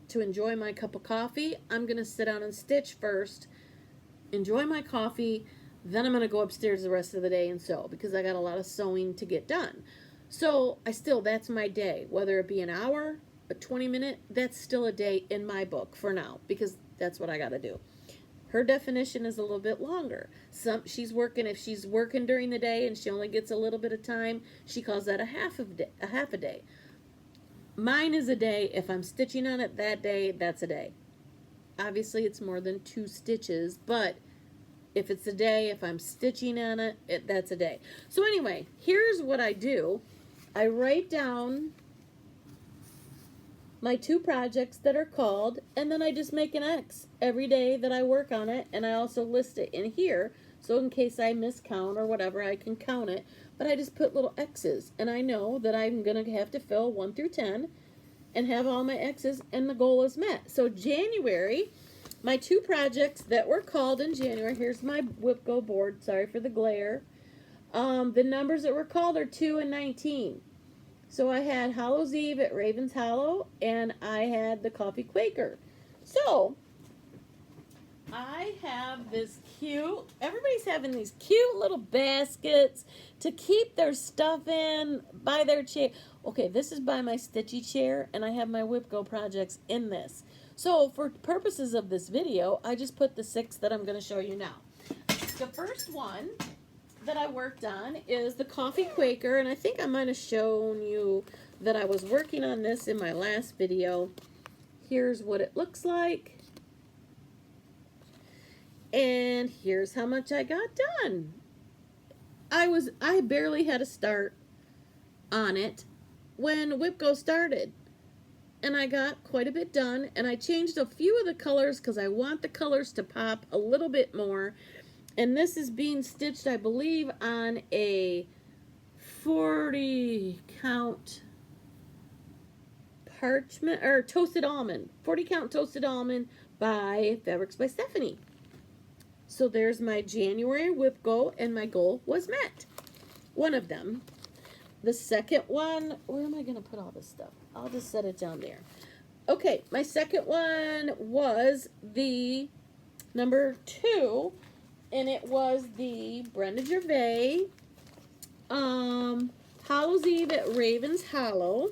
to enjoy my cup of coffee, I'm going to sit down and stitch first, enjoy my coffee, then I'm going to go upstairs the rest of the day and sew, because I got a lot of sewing to get done. So that's my day. Whether it be an hour, a 20-minute, that's still a day in my book for now, because that's what I got to do. Her definition is a little bit longer. If she's working during the day and she only gets a little bit of time, she calls that a half a day. Mine is a day. If I'm stitching on it that day, that's a day. Obviously, it's more than 2 stitches, but if it's a day, if I'm stitching on it, that's a day. So anyway, here's what I do. I write down my 2 projects that are called, and then I just make an X every day that I work on it, and I also list it in here, so in case I miscount or whatever, I can count it. But I just put little X's, and I know that I'm going to have to fill 1 through 10 and have all my X's, and the goal is met. So January, my 2 projects that were called in January, here's my WIPGO board, sorry for the glare. The numbers that were called are 2 and 19. So I had Hallows Eve at Raven's Hollow, and I had the Coffee Quaker. So I have this everybody's having these cute little baskets to keep their stuff in by their chair. Okay, this is by my Stitchy chair, and I have my WIPGO projects in this. So for purposes of this video, I just put the 6 that I'm going to show you now. The first one that I worked on is the Coffee Quaker, and I think I might have shown you that I was working on this in my last video. Here's what it looks like, and here's how much I got done. I barely had a start on it, when WIPGO started. And I got quite a bit done, and I changed a few of the colors because I want the colors to pop a little bit more. And this is being stitched, I believe, on a 40 count parchment or toasted almond, 40 count toasted almond by Fabrics by Stephanie. So there's my January WIPGO, and my goal was met. One of them. The second one, where am I going to put all this stuff? I'll just set it down there. Okay, my second one was the number 2, and it was the Brenda Gervais Hollow's Eve at Raven's Hollow.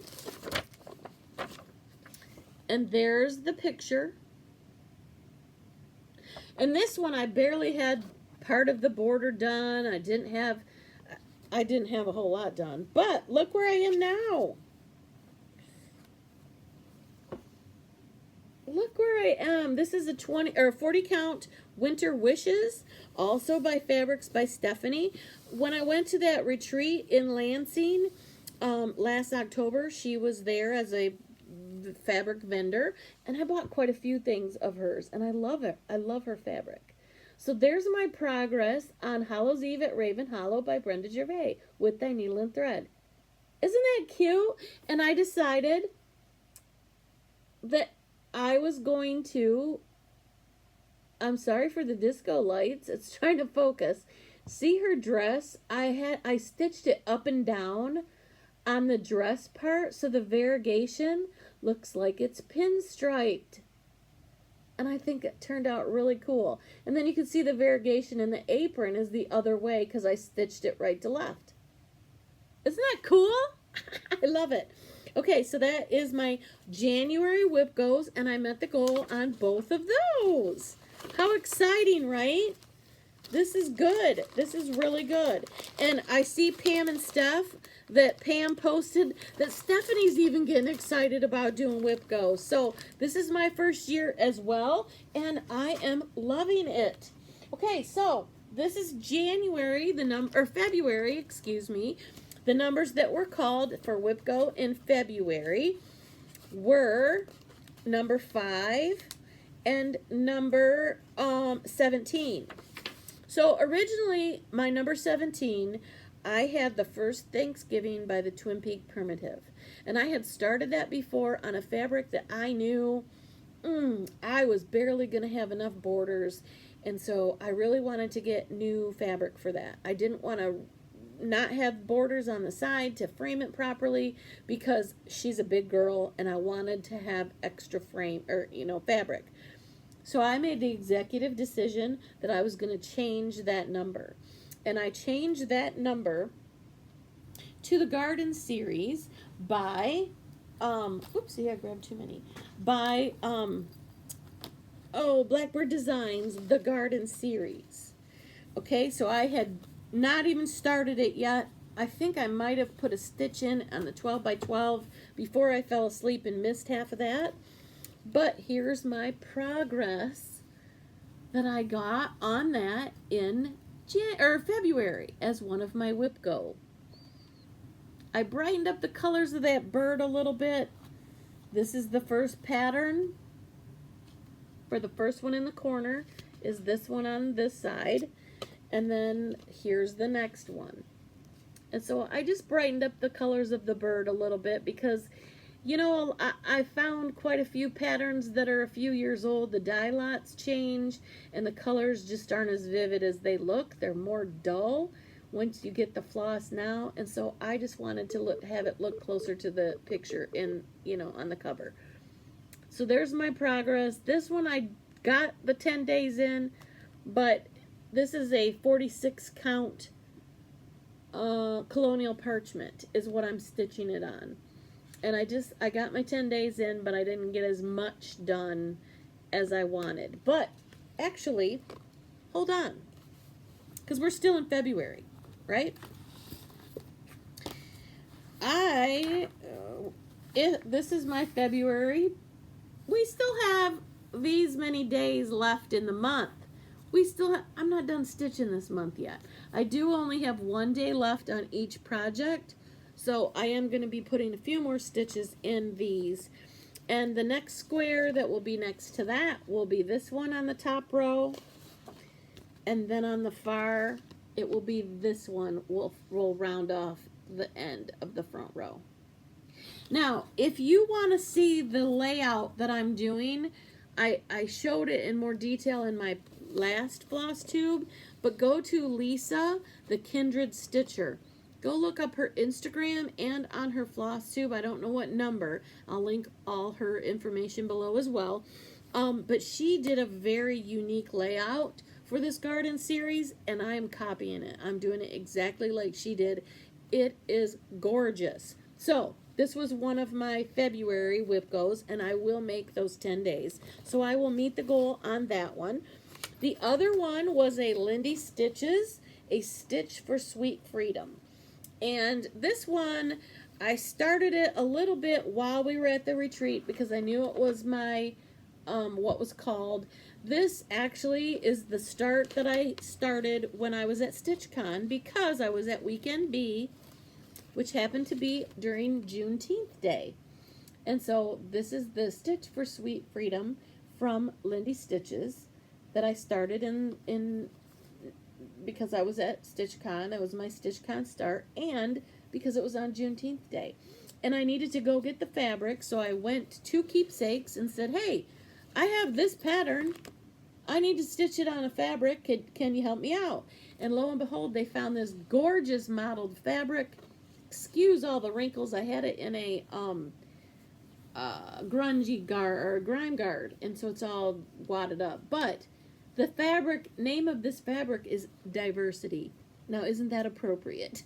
And there's the picture. And this one I barely had part of the border done. I didn't have a whole lot done. But look where I am now. Look where I am. This is a 40 count Winter Wishes, also by Fabrics by Stephanie. When I went to that retreat in Lansing last October, she was there as a fabric vendor, and I bought quite a few things of hers, and I love it. I love her fabric. So there's my progress on Hollow's Eve at Raven Hollow by Brenda Gervais with Thy Needle and Thread. Isn't that cute? And I decided that I was going to, I'm sorry for the disco lights, it's trying to focus. See her dress? I stitched it up and down on the dress part, so the variegation looks like it's pinstriped. And I think it turned out really cool. And then you can see the variegation in the apron is the other way because I stitched it right to left. Isn't that cool? I love it. Okay, so that is my January WIPGOs, and I met the goal on both of those. How exciting, right? This is good. This is really good. And I see Pam and Steph, that Pam posted that Stephanie's even getting excited about doing WIPGO. So this is my first year as well, and I am loving it. Okay, so this is January, February, excuse me. The numbers that were called for WIPGO in February were number 5 and number 17. So originally, my number 17, I had the first Thanksgiving by the Twin Peak Primitive. And I had started that before on a fabric that I knew I was barely going to have enough borders. And so I really wanted to get new fabric for that. I didn't want to not have borders on the side to frame it properly because she's a big girl and I wanted to have extra frame or fabric. So I made the executive decision that I was going to change that number. And I changed that number to the Garden Series by whoopsie, I grabbed too many. By Blackbird Designs, the Garden Series. Okay, so I had not even started it yet. I think I might have put a stitch in on the 12 by 12 before I fell asleep and missed half of that. But here's my progress that I got on that in February as one of my WIPGO. I brightened up the colors of that bird a little bit. This is the first pattern. For the first one in the corner is this one on this side. And then here's the next one. And so I just brightened up the colors of the bird a little bit because, I found quite a few patterns that are a few years old. The dye lots change and the colors just aren't as vivid as they look. They're more dull once you get the floss now. And so I just wanted to have it look closer to the picture on the cover. So there's my progress. This one I got the 10 days in, but this is a 46 count colonial parchment is what I'm stitching it on. And I got my 10 days in, but I didn't get as much done as I wanted. But actually, hold on, because we're still in February, right? This is my February. We still have these many days left in the month. I'm not done stitching this month yet. I do only have 1 day left on each project. So I am going to be putting a few more stitches in these. And the next square that will be next to that will be this one on the top row. And then on the far, it will be this one. We'll round off the end of the front row. Now, if you want to see the layout that I'm doing, I showed it in more detail in my last Flosstube, but go to Lisa, the Kindred Stitcher. Go look up her Instagram and on her Flosstube. I don't know what number. I'll link all her information below as well. But she did a very unique layout for this garden series, and I'm copying it. I'm doing it exactly like she did. It is gorgeous. So this was one of my February WIPGOs, and I will make those 10 days. So I will meet the goal on that one. The other one was a Lindy Stitches, a Stitch for Sweet Freedom. And this one, I started it a little bit while we were at the retreat because I knew it was my, what was called. This actually is the start that I started when I was at StitchCon because I was at Weekend B, which happened to be during Juneteenth Day. And so this is the Stitch for Sweet Freedom from Lindy Stitches that I started in because I was at StitchCon. It was my StitchCon start, and because it was on Juneteenth Day. And I needed to go get the fabric, so I went to Keepsakes and said, hey, I have this pattern. I need to stitch it on a fabric. Can you help me out? And lo and behold, they found this gorgeous mottled fabric. Excuse all the wrinkles. I had it in a grungy guard or grime guard, and so it's all wadded up. But the fabric, name of this fabric is Diversity. Now, isn't that appropriate?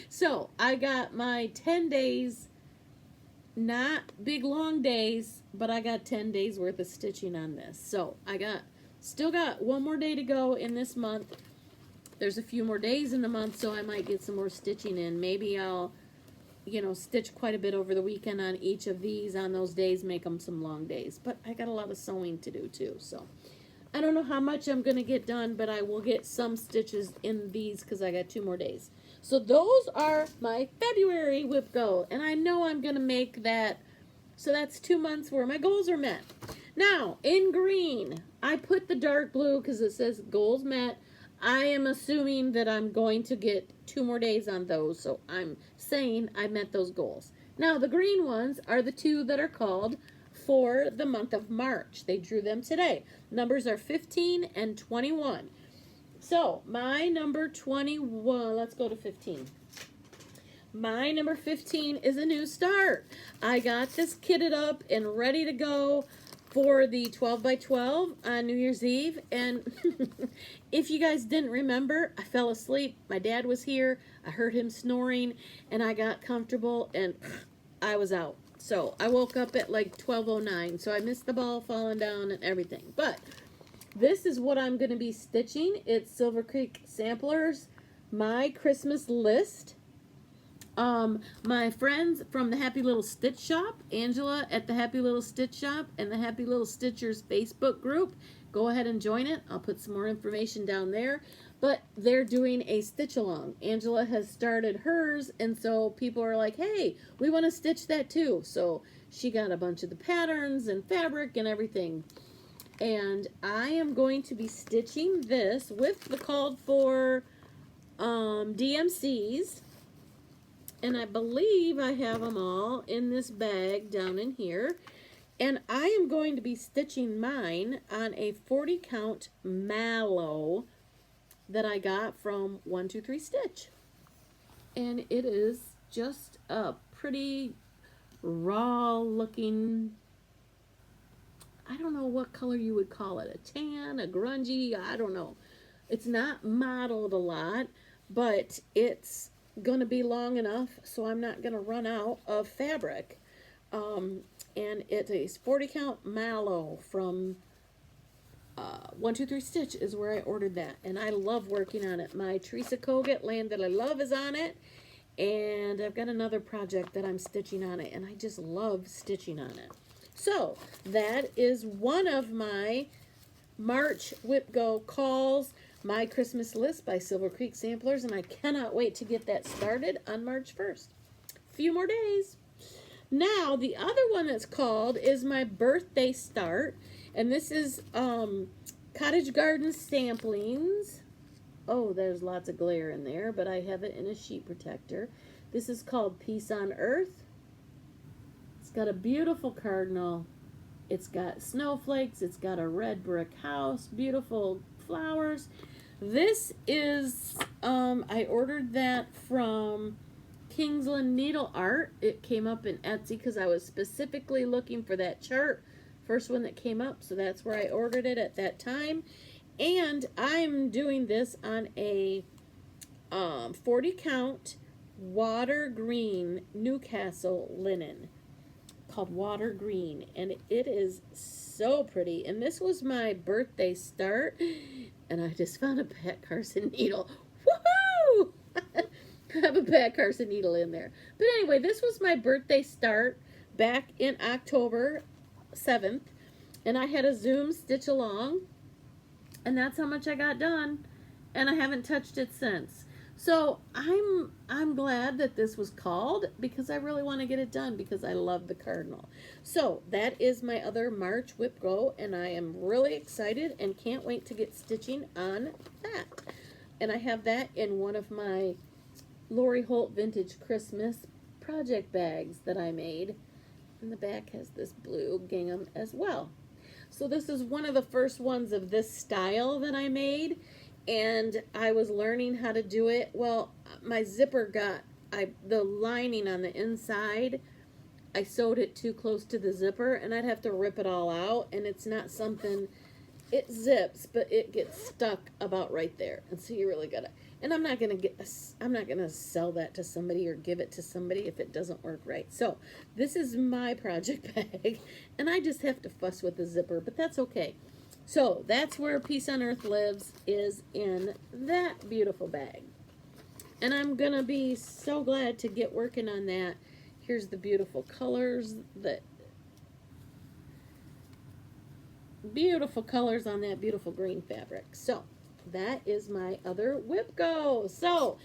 So, I got my 10 days, not big long days, but I got 10 days worth of stitching on this. So, still got one more day to go in this month. There's a few more days in the month, so I might get some more stitching in. Maybe I'll, stitch quite a bit over the weekend on each of these on those days, make them some long days. But I got a lot of sewing to do, too, so I don't know how much I'm going to get done, but I will get some stitches in these because I got 2 more days. So those are my February WIPGO, and I know I'm going to make that. So that's 2 months where my goals are met. Now, in green, I put the dark blue because it says goals met. I am assuming that I'm going to get 2 more days on those, so I'm saying I met those goals. Now, the green ones are the 2 that are called for the month of March. They drew them today. Numbers are 15 and 21. So, my number 21, let's go to 15. My number 15 is a new start. I got this kitted up and ready to go for the 12 by 12 on New Year's Eve. And if you guys didn't remember, I fell asleep. My dad was here. I heard him snoring, and I got comfortable, and I was out. So I woke up at like 12:09, so I missed the ball falling down and everything. But this is what I'm going to be stitching. It's Silver Creek Samplers, my Christmas list. My friends from the Happy Little Stitch Shop, Angela at the Happy Little Stitch Shop and the Happy Little Stitchers Facebook group, go ahead and join it. I'll put some more information down there. But they're doing a stitch along. Angela has started hers, and so people are like, hey, we want to stitch that too. So she got a bunch of the patterns and fabric and everything. And I am going to be stitching this with the called for DMCs. And I believe I have them all in this bag down in here. And I am going to be stitching mine on a 40 count mallow that I got from 123 Stitch. And it is just a pretty raw looking, I don't know what color you would call it, a tan, a grungy, I don't know. It's not modeled a lot, but it's going to be long enough so I'm not going to run out of fabric. And it's a 40 count mallow from 123 Stitch is where I ordered that, and I love working on it. My Teresa Kogut Land That I Love is on it, and I've got another project that I'm stitching on it, and I just love stitching on it. So that is one of my March WIPGO calls, My Christmas List by Silver Creek Samplers, and I cannot wait to get that started on March 1st. few more days. Now, the other one that's called is my birthday start. And this is Cottage Garden Samplings. Oh, there's lots of glare in there, but I have it in a sheet protector. This is called Peace on Earth. It's got a beautiful cardinal. It's got snowflakes. It's got a red brick house. Beautiful flowers. This is, I ordered that from Kingsland Needle Art. It came up in Etsy because I was specifically looking for that chart. First one that came up, so that's where I ordered it at that time. And I'm doing this on a 40 count water green Newcastle linen called Water Green, and it is so pretty. And this was my birthday start, and I just found a Pat Carson needle. Woohoo! I have a Pat Carson needle in there. But anyway, this was my birthday start back in October 7th, and I had a Zoom stitch along, and that's how much I got done, and I haven't touched it since. So I'm glad that this was called, because I really want to get it done because I love the cardinal. So that is my other March WIPGO, and I am really excited and can't wait to get stitching on that. And I have that in one of my Lori Holt Vintage Christmas project bags that I made. And the back has this blue gingham as well. So this is one of the first ones of this style that I made, and I was learning how to do it. Well, my zipper got, the lining on the inside, I sewed it too close to the zipper, and I'd have to rip it all out, and it's not something, it zips, but it gets stuck about right there, and so you really gotta, and I'm not gonna sell that to somebody or give it to somebody if it doesn't work right. So this is my project bag, and I just have to fuss with the zipper, but that's okay. So that's where Peace on Earth lives, is in that beautiful bag. And I'm gonna be so glad to get working on that. Here's the beautiful colors, beautiful colors on that beautiful green fabric. So that is my other WIPGO. So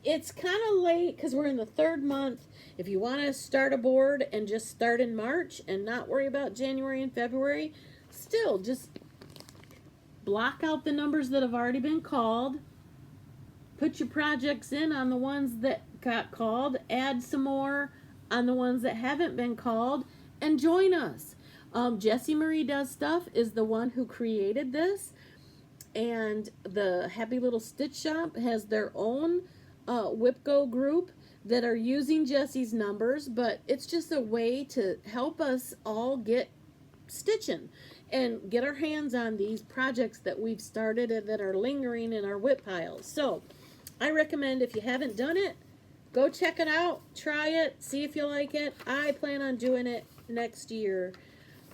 it's kind of late because we're in the 3rd month. If you want to start a board and just start in March and not worry about January and February, still just block out the numbers that have already been called, put your projects in on the ones that got called, add some more on the ones that haven't been called, and join us. Jessie Marie Does Stuff is the one who created this, and the Happy Little Stitch Shop has their own WIPGO group that are using Jessie's numbers, but it's just a way to help us all get stitching and get our hands on these projects that we've started and that are lingering in our WIP piles. So I recommend, if you haven't done it, go check it out, try it, see if you like it. I plan on doing it next year.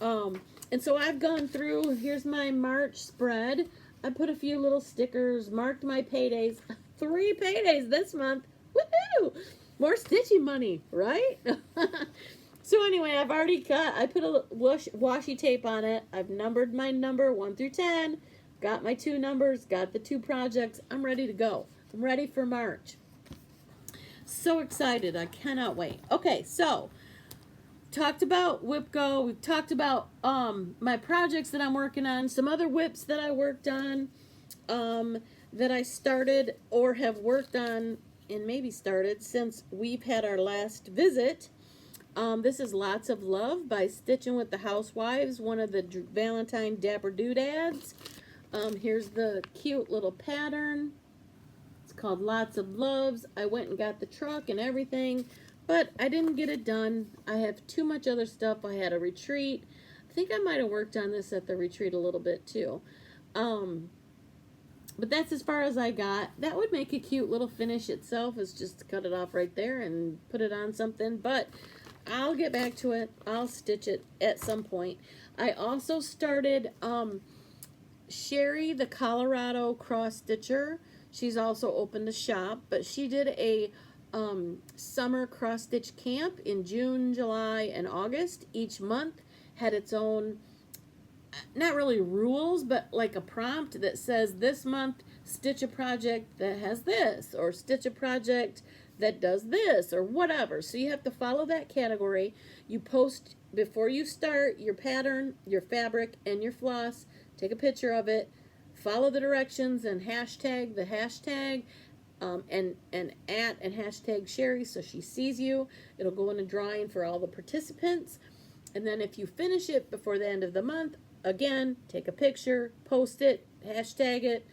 And so I've gone through, here's my March spread. I put a few little stickers, marked my paydays. 3 paydays this month. Woohoo! More stitching money, right? So anyway, I've already I put a washi tape on it. I've numbered my number 1 through 10. Got my 2 numbers, got the 2 projects. I'm ready to go. I'm ready for March. So excited. I cannot wait. Okay, so talked about WIPGO. We've talked about my projects that I'm working on, some other WIPs that I worked on, that I started or have worked on and maybe started since we've had our last visit. This is Lots of Love by Stitching with the Housewives, one of the Valentine Dapper Doodads. Here's the cute little pattern. It's called Lots of Loves. I went and got the truck and everything, but I didn't get it done. I have too much other stuff. I had a retreat. I think I might have worked on this at the retreat a little bit too. But that's as far as I got. That would make a cute little finish itself, is just to cut it off right there and put it on something. But I'll get back to it. I'll stitch it at some point. I also started Sherry, the Colorado cross stitcher. She's also opened a shop, but she did a summer cross stitch camp in June, July, and August. Each month had its own, not really rules, but like a prompt that says this month stitch a project that has this, or stitch a project that does this or whatever. So you have to follow that category. You post before you start your pattern, your fabric, and your floss. Take a picture of it. Follow the directions and hashtag the hashtag and at and hashtag Sherry so she sees you. It'll go in a drawing for all the participants. And then if you finish it before the end of the month, again, take a picture, post it, hashtag it,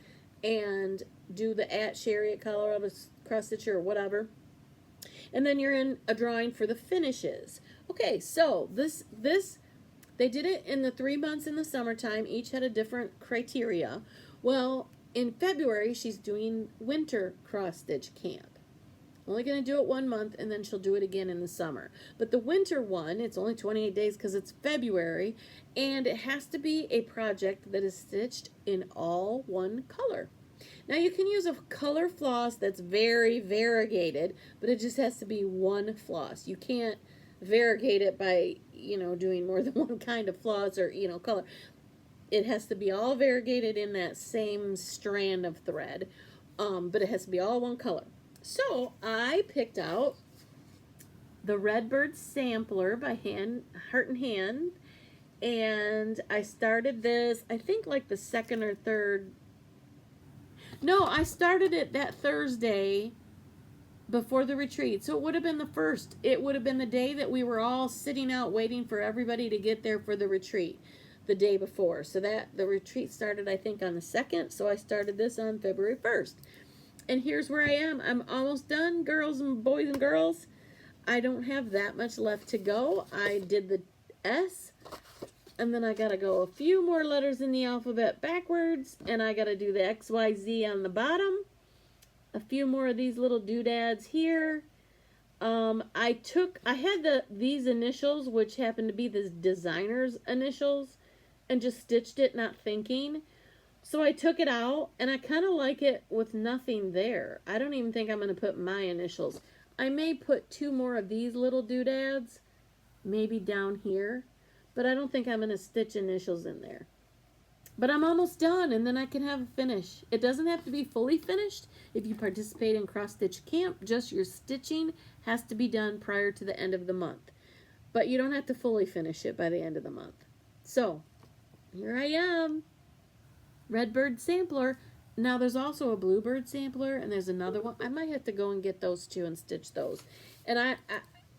and do the at Sherry at Colorado Cross Stitcher or whatever. And then you're in a drawing for the finishes. Okay, so this they did it in the 3 months in the summertime. Each had a different criteria. Well, in February, she's doing winter cross stitch camp. Only going to do it 1 month, and then she'll do it again in the summer. But the winter one, it's only 28 days because it's February, and it has to be a project that is stitched in all one color. Now, you can use a color floss that's very variegated, but it just has to be one floss. You can't variegate it by, doing more than one kind of floss or, color. It has to be all variegated in that same strand of thread, but it has to be all one color. So I picked out the Redbird Sampler by Heart and Hand, and I started this, I think like the second or third. No, I started it that Thursday before the retreat, so it would have been the first. It would have been the day that we were all sitting out waiting for everybody to get there for the retreat, the day before. So that the retreat started, I think, on the 2nd, so I started this on February 1st. And here's where I am. I'm almost done, girls and boys and girls. I don't have that much left to go. I did the S, and then I got to go a few more letters in the alphabet backwards, and I got to do the XYZ on the bottom. A few more of these little doodads here. I had these initials, which happened to be the designer's initials, and just stitched it, not thinking. So I took it out, and I kind of like it with nothing there. I don't even think I'm going to put my initials. I may put 2 more of these little doodads, maybe down here, but I don't think I'm going to stitch initials in there. But I'm almost done, and then I can have a finish. It doesn't have to be fully finished if you participate in cross stitch camp. Just your stitching has to be done prior to the end of the month. But you don't have to fully finish it by the end of the month. So, here I am. Redbird Sampler. Now there's also a Bluebird Sampler, and there's another one. I might have to go and get those 2 and stitch those. And I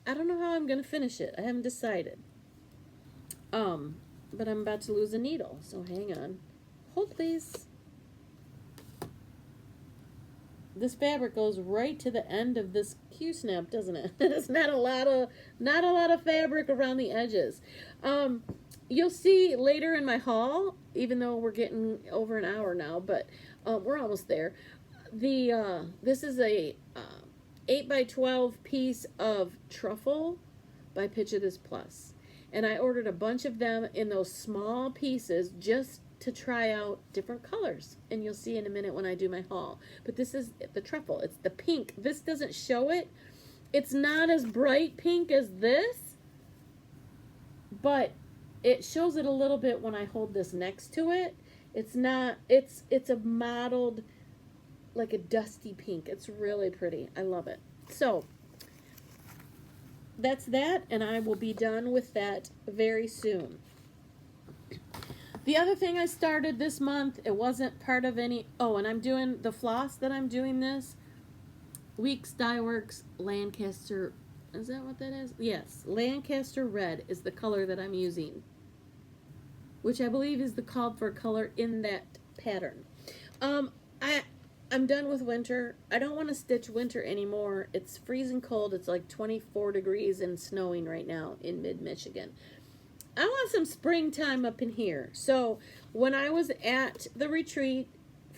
don't know how I'm going to finish it. I haven't decided. But I'm about to lose a needle, so hang on. Hold please. This fabric goes right to the end of this Q-snap, doesn't it? It's not a lot of fabric around the edges. You'll see later in my haul, even though we're getting over an hour now, but we're almost there. This is a 8x12 piece of truffle by Picture This Plus. And I ordered a bunch of them in those small pieces just to try out different colors. And you'll see in a minute when I do my haul. But this is the truffle. It's the pink. This doesn't show it. It's not as bright pink as this, but it shows it a little bit when I hold this next to it. It's not, it's a mottled, like a dusty pink. It's really pretty. I love it. So, that's that, and I will be done with that very soon. The other thing I started this month, it wasn't part of any, and I'm doing the floss that I'm doing this. Weeks Dye Works Lancaster, is that what that is? Yes, Lancaster Red is the color that I'm using, which I believe is the called for color in that pattern. I'm done with winter. I don't want to stitch winter anymore. It's freezing cold. It's like 24 degrees and snowing right now in mid-Michigan. I want some springtime up in here. So when I was at the retreat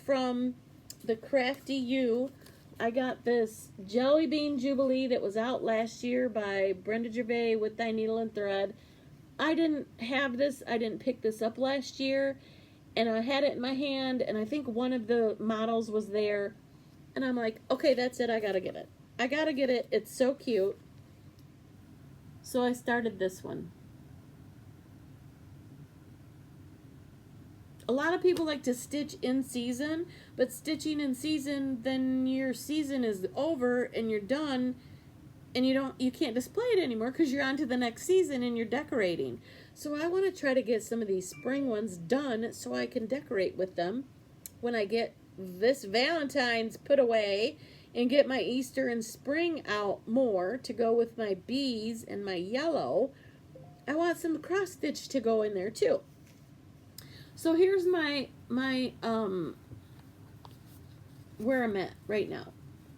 from the Crafty U, I got this Jelly Bean Jubilee that was out last year by Brenda Gervais with Thy Needle and Thread. I didn't have this. I didn't pick this up last year. And I had it in my hand, and I think one of the models was there. And I'm like, okay, that's it. I gotta get it. I gotta get it. It's so cute. So I started this one. A lot of people like to stitch in season, but stitching in season, then your season is over and you're done, and you can't display it anymore because you're on to the next season and you're decorating. So I want to try to get some of these spring ones done so I can decorate with them when I get this Valentine's put away and get my Easter and spring out more to go with my bees and my yellow. I want some cross stitch to go in there too. So here's my where I'm at right now.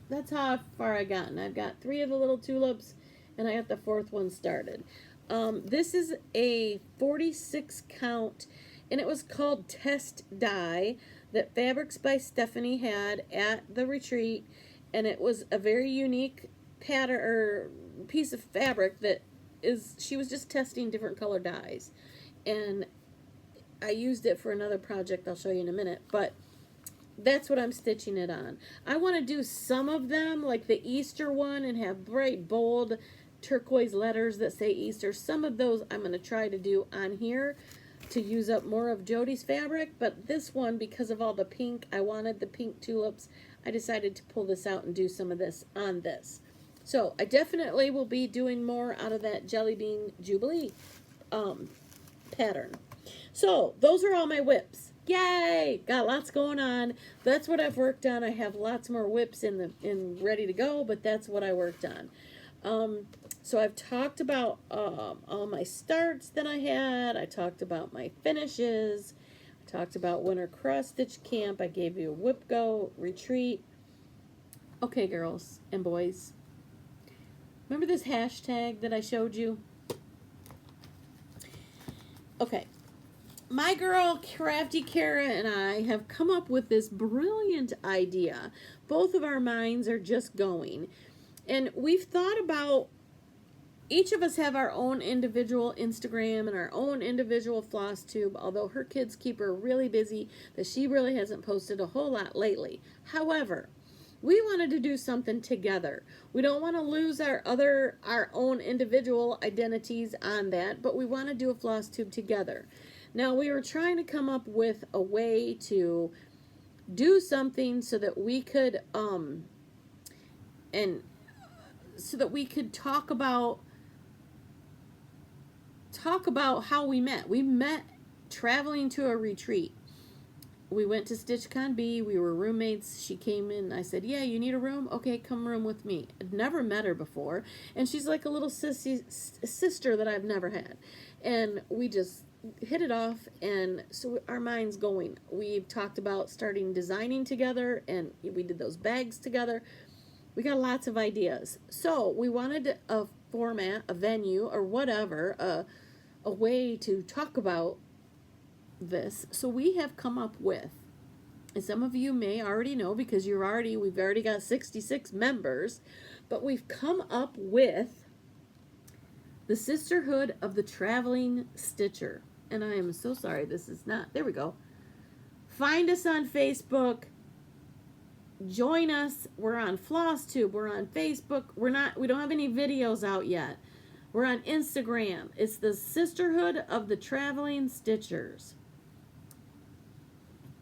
That's how far I've gotten. I've got 3 of the little tulips, and I got the 4th one started. This is a 46 count, and it was called Test Die that Fabrics by Stephanie had at the retreat, and it was a very unique pattern or piece of fabric that she was just testing different color dyes, and I used it for another project I'll show you in a minute, but that's what I'm stitching it on. I want to do some of them, like the Easter one, and have bright, bold turquoise letters that say Easter. Some of those I'm going to try to do on here to use up more of Jody's fabric, but this one, because of all the pink, I wanted the pink tulips, I decided to pull this out and do some of this on this. So I definitely will be doing more out of that Jelly Bean Jubilee pattern. So those are all my whips. Yay! Got lots going on. That's what I've worked on. I have lots more whips in ready to go, but that's what I worked on. So I've talked about all my starts that I had. I talked about my finishes. I talked about Winter Cross Stitch Camp. I gave you a WIPGO retreat. Okay, girls and boys. Remember this hashtag that I showed you? Okay. My girl, Crafty Kara, and I have come up with this brilliant idea. Both of our minds are just going. And we've thought about, each of us have our own individual Instagram and our own individual Flosstube, although her kids keep her really busy, that she really hasn't posted a whole lot lately. However, we wanted to do something together. We don't want to lose our own individual identities on that, but we want to do a Flosstube together. Now, we were trying to come up with a way to do something so that we could talk about how we met. We met traveling to a retreat. We went to StitchCon B. We were roommates. She came in. I said, yeah, you need a room? Okay, come room with me. I'd never met her before. And she's like a little sister that I've never had. And we just hit it off, and so our minds going. We've talked about starting designing together, and we did those bags together. We got lots of ideas. So we wanted a format, a venue, or whatever, a way to talk about this. So we have come up with, and some of you may already know because we've already got 66 members, but we've come up with the Sisterhood of the Traveling Stitcher. And I am so sorry this is not, there we go. Find us on Facebook. Join us. We're on Flosstube. We're on Facebook. We don't have any videos out yet. We're on Instagram. It's the Sisterhood of the Traveling Stitchers.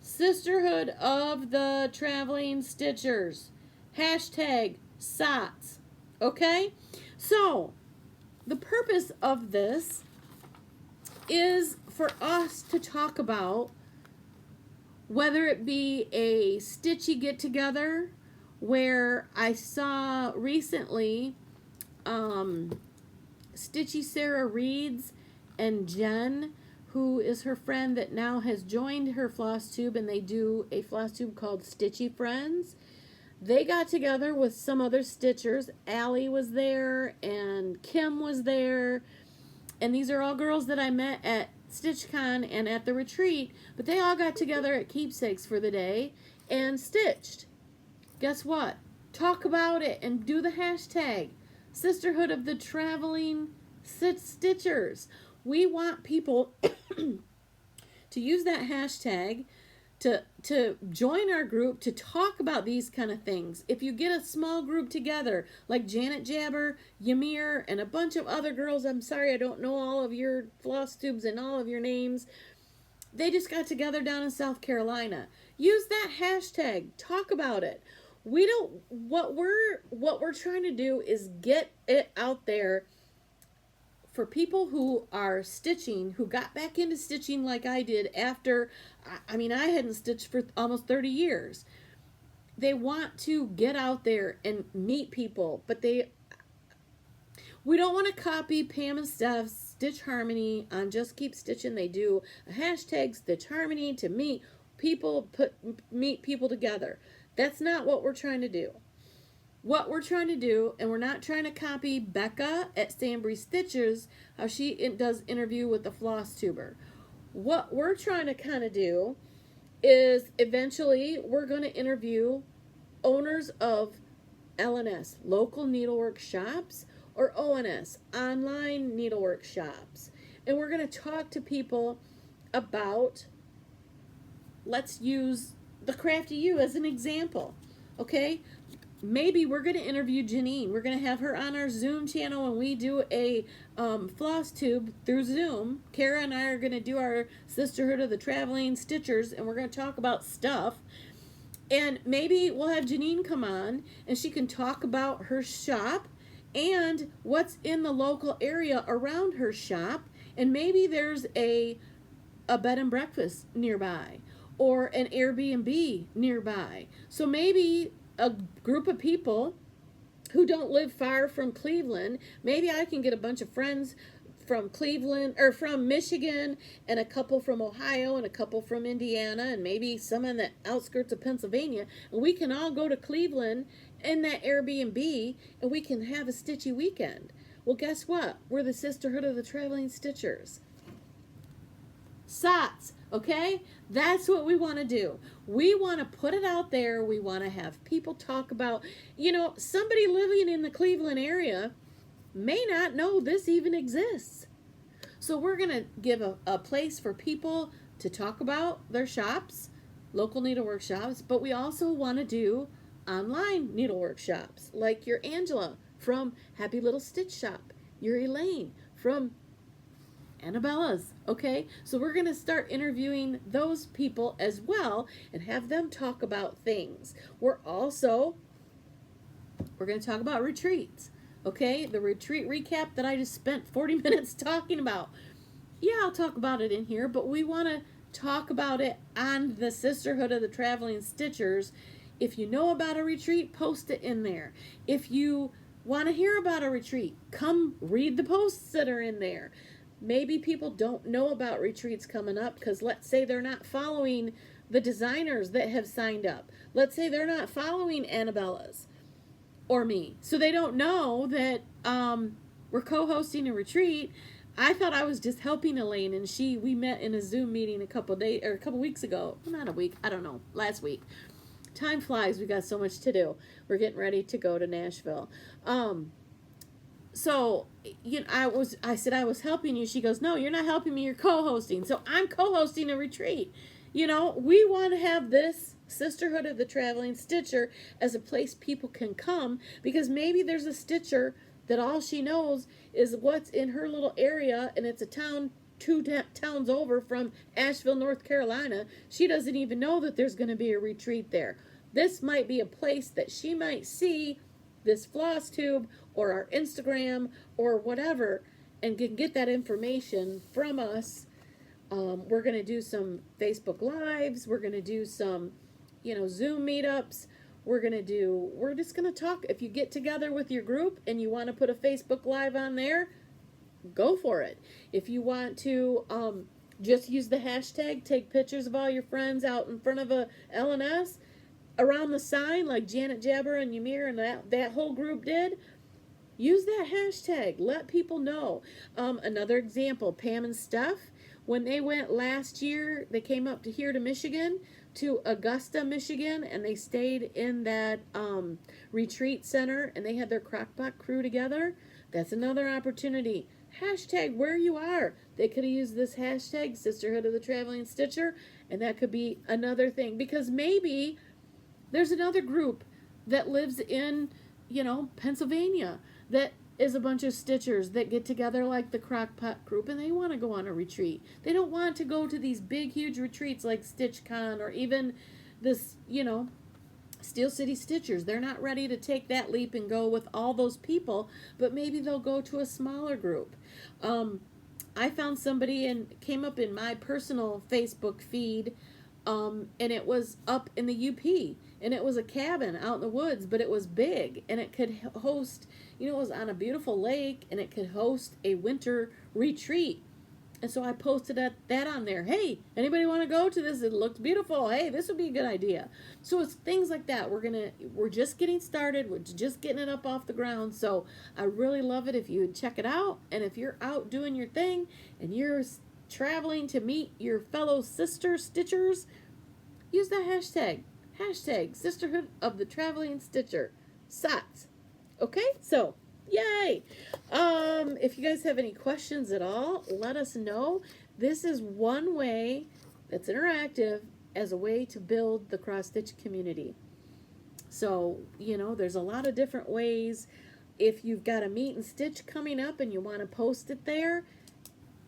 Sisterhood of the Traveling Stitchers. Hashtag SOTS. Okay? So, the purpose of this is for us to talk about, whether it be a Stitchy get-together, where I saw recently Stitchy Sarah Reeds and Jen, who is her friend that now has joined her Flosstube, and they do a Flosstube called Stitchy Friends. They got together with some other Stitchers. Allie was there, and Kim was there. And these are all girls that I met at StitchCon and at the retreat, but they all got together at Keepsakes for the day and stitched. Guess what? Talk about it and do the hashtag Sisterhood of the Traveling Stitchers. We want people to use that hashtag to join our group to talk about these kind of things. If you get a small group together, like Janet Jabber, Ymir, and a bunch of other girls, I'm sorry I don't know all of your Flosstubes and all of your names, they just got together down in South Carolina. Use that hashtag. Talk about it. We don't, what we're trying to do is get it out there for people who are stitching, who got back into stitching like I did after, I mean, I hadn't stitched for almost 30 years. They want to get out there and meet people, but we don't want to copy Pam and Steph's Stitch Harmony on Just Keep Stitching. They do a hashtag Stitch Harmony to meet people together. That's not what we're trying to do. What we're trying to do, and we're not trying to copy Becca at Stanbury Stitchers, how she does interview with the Flosstuber. What we're trying to kind of do is eventually we're going to interview owners of LNS, local needlework shops, or ONS, online needlework shops. And we're going to talk to people about, let's use the Crafty U as an example, okay? Maybe we're going to interview Janine. We're going to have her on our Zoom channel when we do a Flosstube through Zoom. Kara and I are going to do our Sisterhood of the Traveling Stitchers, and we're going to talk about stuff. And maybe we'll have Janine come on, and she can talk about her shop and what's in the local area around her shop. And maybe there's a bed and breakfast nearby or an Airbnb nearby. So maybe a group of people who don't live far from Cleveland, maybe I can get a bunch of friends from Cleveland or from Michigan and a couple from Ohio and a couple from Indiana and maybe some on the outskirts of Pennsylvania, and we can all go to Cleveland in that Airbnb and we can have a stitchy weekend. Well, guess what? We're the Sisterhood of the Traveling Stitchers. SOTS, okay? That's what we want to do. We want to put it out there. We want to have people talk about, somebody living in the Cleveland area may not know this even exists. So we're going to give a place for people to talk about their shops, local needlework shops, but we also want to do online needlework shops, like your Angela from Happy Little Stitch Shop, your Elaine from Annabella's, okay? So we're going to start interviewing those people as well and have them talk about things. We're going to talk about retreats, okay? The retreat recap that I just spent 40 minutes talking about. Yeah, I'll talk about it in here, but we want to talk about it on the Sisterhood of the Traveling Stitchers. If you know about a retreat, post it in there. If you want to hear about a retreat, come read the posts that are in there. Maybe people don't know about retreats coming up because let's say they're not following the designers that have signed up. Let's say they're not following Annabella's or me. So they don't know that we're co-hosting a retreat. I thought I was just helping Elaine, and we met in a Zoom meeting a couple weeks ago. Not a week, I don't know, last week. Time flies, we got so much to do. We're getting ready to go to Nashville. So, I said I was helping you. She goes, no, you're not helping me, you're co-hosting. So I'm co-hosting a retreat. We want to have this Sisterhood of the Traveling Stitcher as a place people can come, because maybe there's a stitcher that all she knows is what's in her little area, and it's a town 2 towns over from Asheville, North Carolina. She doesn't even know that there's going to be a retreat there. This might be a place that she might see this Flosstube or our Instagram or whatever and can get that information from us. We're going to do some Facebook Lives. We're going to do some, Zoom meetups. We're just going to talk. If you get together with your group and you want to put a Facebook Live on there, go for it. If you want to just use the hashtag, take pictures of all your friends out in front of a LNS around the sign like Janet Jabber and Ymir and that whole group did, use that hashtag. Let people know. Another example, Pam and Steph, when they went last year, they came up to Michigan, to Augusta, Michigan, and they stayed in that retreat center, and they had their crockpot crew together. That's another opportunity. Hashtag where you are. They could have used this hashtag, Sisterhood of the Traveling Stitcher, and that could be another thing, because maybe there's another group that lives in, Pennsylvania that is a bunch of stitchers that get together like the Crockpot group, and they want to go on a retreat. They don't want to go to these big, huge retreats like StitchCon or even this, Steel City Stitchers. They're not ready to take that leap and go with all those people, but maybe they'll go to a smaller group. I found somebody and came up in my personal Facebook feed, and it was up in the UP, and it was a cabin out in the woods, but it was big, and it could host, it was on a beautiful lake, and it could host a winter retreat. And so I posted that on there. Hey, anybody want to go to this? It looks beautiful. Hey, this would be a good idea. So it's things like that. We're just getting started. We're just getting it up off the ground. So I really love it if you would check it out. And if you're out doing your thing and you're traveling to meet your fellow sister stitchers, use that hashtag. Hashtag Sisterhood of the Traveling Stitcher. SOTS. Okay, so yay! If you guys have any questions at all, let us know. This is one way that's interactive as a way to build the cross stitch community. So, there's a lot of different ways. If you've got a meet and stitch coming up and you want to post it there,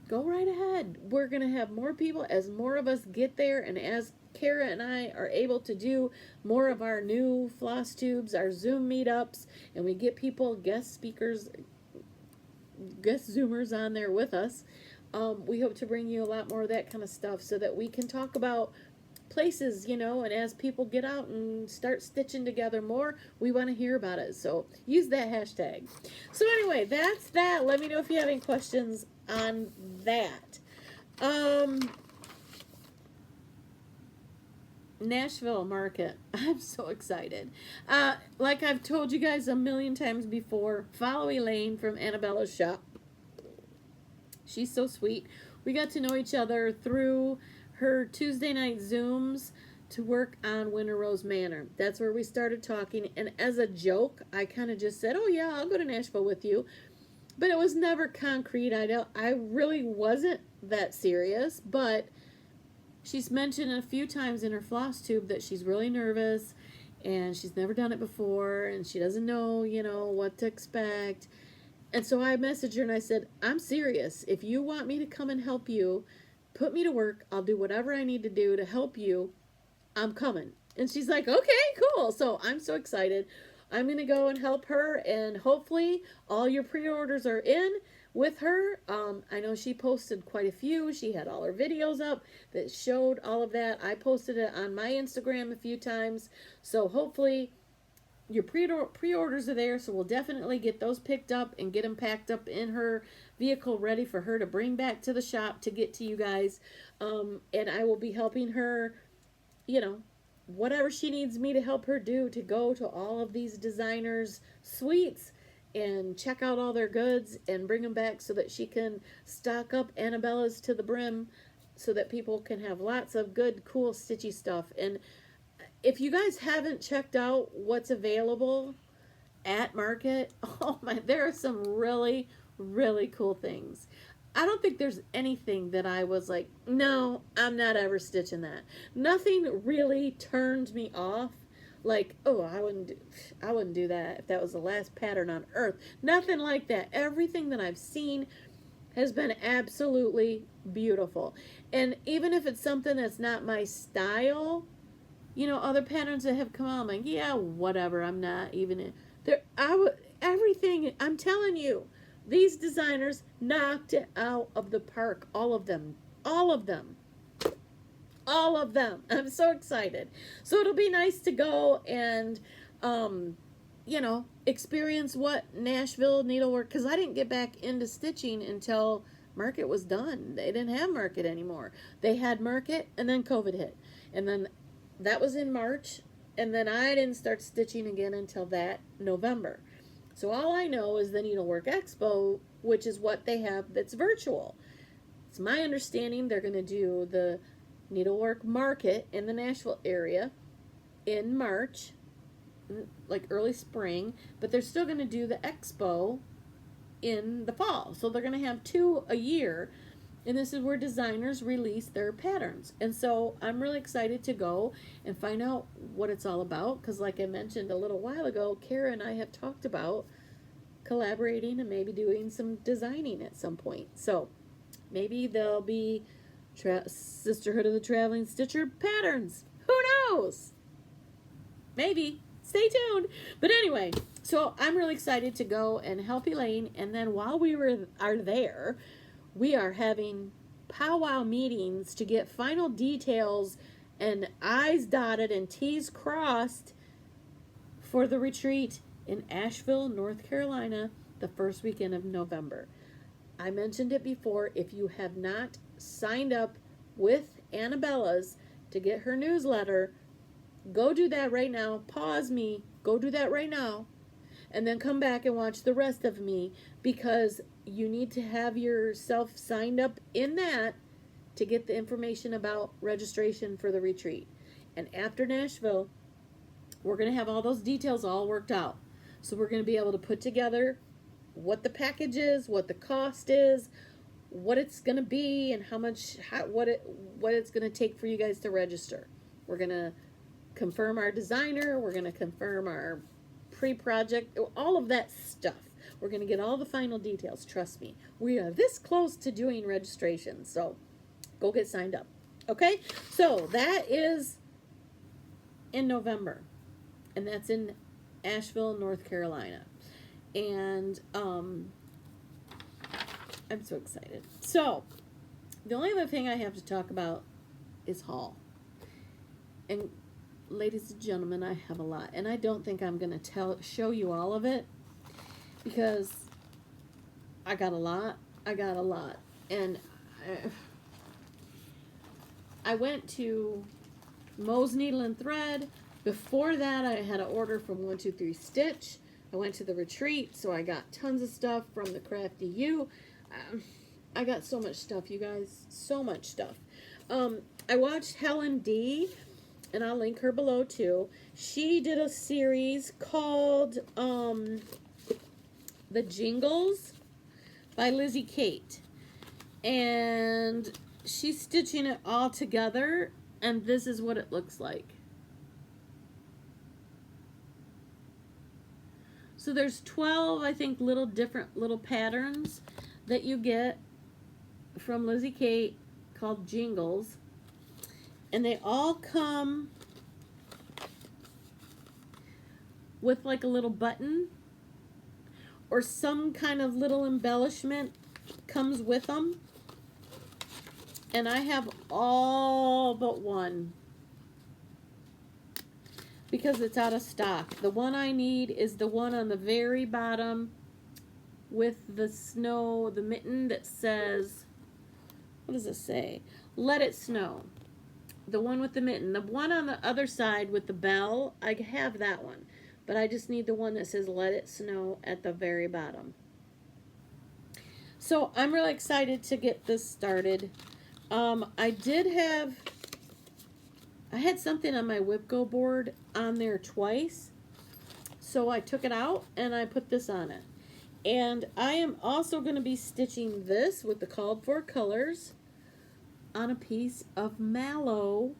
go right ahead. We're going to have more people as more of us get there, and as Kara and I are able to do more of our new Flosstubes, our Zoom meetups, and we get people, guest speakers, guest Zoomers on there with us. We hope to bring you a lot more of that kind of stuff so that we can talk about places, and as people get out and start stitching together more, we want to hear about it. So use that hashtag. So anyway, that's that. Let me know if you have any questions on that. Nashville market. I'm so excited. Like I've told you guys a million times before, follow Elaine from Annabella's shop. She's so sweet. We got to know each other through her Tuesday night Zooms to work on Winter Rose Manor. That's where we started talking, and as a joke, I kind of just said, oh yeah, I'll go to Nashville with you. But it was never concrete. I really wasn't that serious, but she's mentioned a few times in her Flosstube that she's really nervous and she's never done it before and she doesn't know, what to expect. And so I messaged her and I said, I'm serious. If you want me to come and help you, put me to work. I'll do whatever I need to do to help you. I'm coming. And she's like, okay, cool. So I'm so excited. I'm going to go and help her, and hopefully all your pre-orders are in with her. I know she posted quite a few. She had all her videos up that showed all of that. I posted it on my Instagram a few times. So hopefully your pre-orders are there. So we'll definitely get those picked up and get them packed up in her vehicle ready for her to bring back to the shop to get to you guys. And I will be helping her, whatever she needs me to help her do, to go to all of these designers' suites and check out all their goods and bring them back so that she can stock up Annabella's to the brim so that people can have lots of good, cool, stitchy stuff. And if you guys haven't checked out what's available at Market, oh my, there are some really, really cool things. I don't think there's anything that I was like, no, I'm not ever stitching that. Nothing really turned me off. Like, oh, I wouldn't do that if that was the last pattern on earth. Nothing like that. Everything that I've seen has been absolutely beautiful. And even if it's something that's not my style, other patterns that have come out, I'm like, yeah, whatever. I'm not even in there. Everything, I'm telling you, these designers knocked it out of the park. All of them. All of them. All of them. I'm so excited. So it'll be nice to go and, experience what Nashville needlework, because I didn't get back into stitching until Market was done. They didn't have Market anymore. They had Market, and then COVID hit. And then that was in March, and then I didn't start stitching again until that November. So all I know is the Needlework Expo, which is what they have that's virtual. It's my understanding they're going to do the Needlework Market in the Nashville area in March, like early spring, but they're still going to do the expo in the fall. So they're going to have 2 a year, and this is where designers release their patterns. And so I'm really excited to go and find out what it's all about, because like I mentioned a little while ago, Kara and I have talked about collaborating and maybe doing some designing at some point. So maybe there'll be Sisterhood of the Traveling Stitcher patterns. Who knows? Maybe. Stay tuned. But anyway, so I'm really excited to go and help Elaine. And then while we are there, we are having powwow meetings to get final details and I's dotted and T's crossed for the retreat in Nashville, North Carolina, the first weekend of November. I mentioned it before. If you have not signed up with Annabella's to get her newsletter, go do that right now. Pause me. Go do that right now. And then come back and watch the rest of me, because you need to have yourself signed up in that to get the information about registration for the retreat. And after Nashville, we're going to have all those details all worked out. So we're going to be able to put together what the package is, what the cost is, what it's going to be, and what it's going to take for you guys to register. We're going to confirm our designer. We're going to confirm our pre-project, all of that stuff. We're going to get all the final details. Trust me. We are this close to doing registration. So go get signed up. Okay? So that is in November. And that's in Asheville, North Carolina. And I'm so excited. So the only other thing I have to talk about is haul. And ladies and gentlemen, I have a lot. And I don't think I'm going to show you all of it, because I got a lot. And I went to Mo's Needle and Thread. Before that, I had an order from 123 Stitch. I went to the retreat, so I got tons of stuff from the Crafty U. I got so much stuff, you guys. So much stuff. I watched Helen D., and I'll link her below too. She did a series called The Jingles by Lizzie Kate. And she's stitching it all together, and this is what it looks like. So there's 12, I think, different little patterns that you get from Lizzie Kate called Jingles. And they all come with like a little button or some kind of little embellishment comes with them. And I have all but one, because it's out of stock. The one I need is the one on the very bottom with the mitten that says, what does it say? Let it snow. The one with the mitten. The one on the other side with the bell, I have that one. But I just need the one that says let it snow at the very bottom. So I'm really excited to get this started. I had something on my WIPGO board on there twice. So I took it out and I put this on it. And I am also going to be stitching this with the called for colors on a piece of mallow,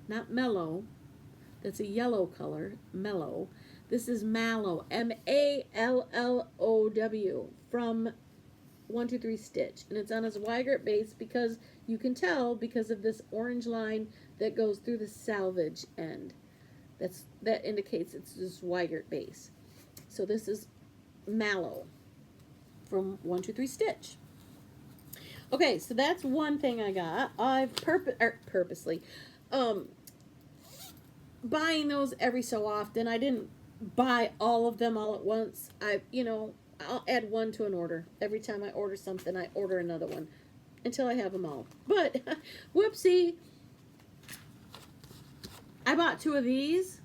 not mellow, that's a yellow color, mellow. This is mallow, M-A-L-L-O-W, from 123 Stitch, and it's on a Zweigart base, because you can tell because of this orange line that goes through the selvage end. That indicates it's a Zweigart base. So this is mallow from 123 Stitch. Okay, so that's one thing I got. I've purposely buying those every so often. I didn't buy all of them all at once. I'll add one to an order. Every time I order something, I order another one until I have them all. But whoopsie, I bought 2 of these.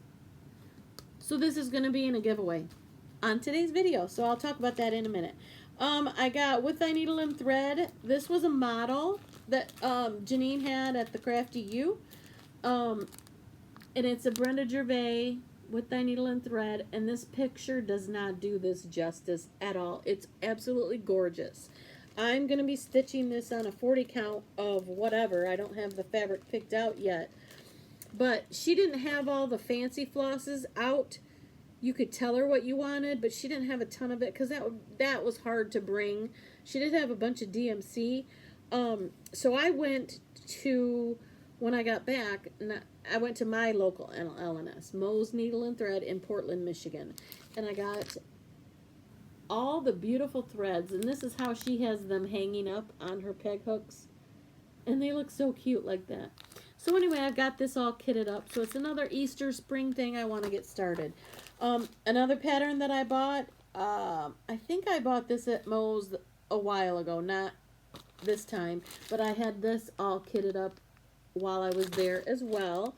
So this is going to be in a giveaway on today's video. So I'll talk about that in a minute. I got With Thy Needle and Thread. This was a model that Janine had at the Crafty U. And it's a Brenda Gervais With Thy Needle and Thread. And this picture does not do this justice at all. It's absolutely gorgeous. I'm going to be stitching this on a 40 count of whatever. I don't have the fabric picked out yet. But she didn't have all the fancy flosses out you could tell her what you wanted, but she didn't have a ton of it because that was hard to bring. She did have a bunch of DMC. So I went to, when I got back, I went to my local LNS, Moe's Needle and Thread in Portland, Michigan. And I got all the beautiful threads. And this is how she has them hanging up on her peg hooks. And they look so cute like that. So anyway, I've got this all kitted up. So it's another Easter spring thing I want to get started. Another pattern that I bought, I think I bought this at Moe's a while ago, not this time, but I had this all kitted up while I was there as well.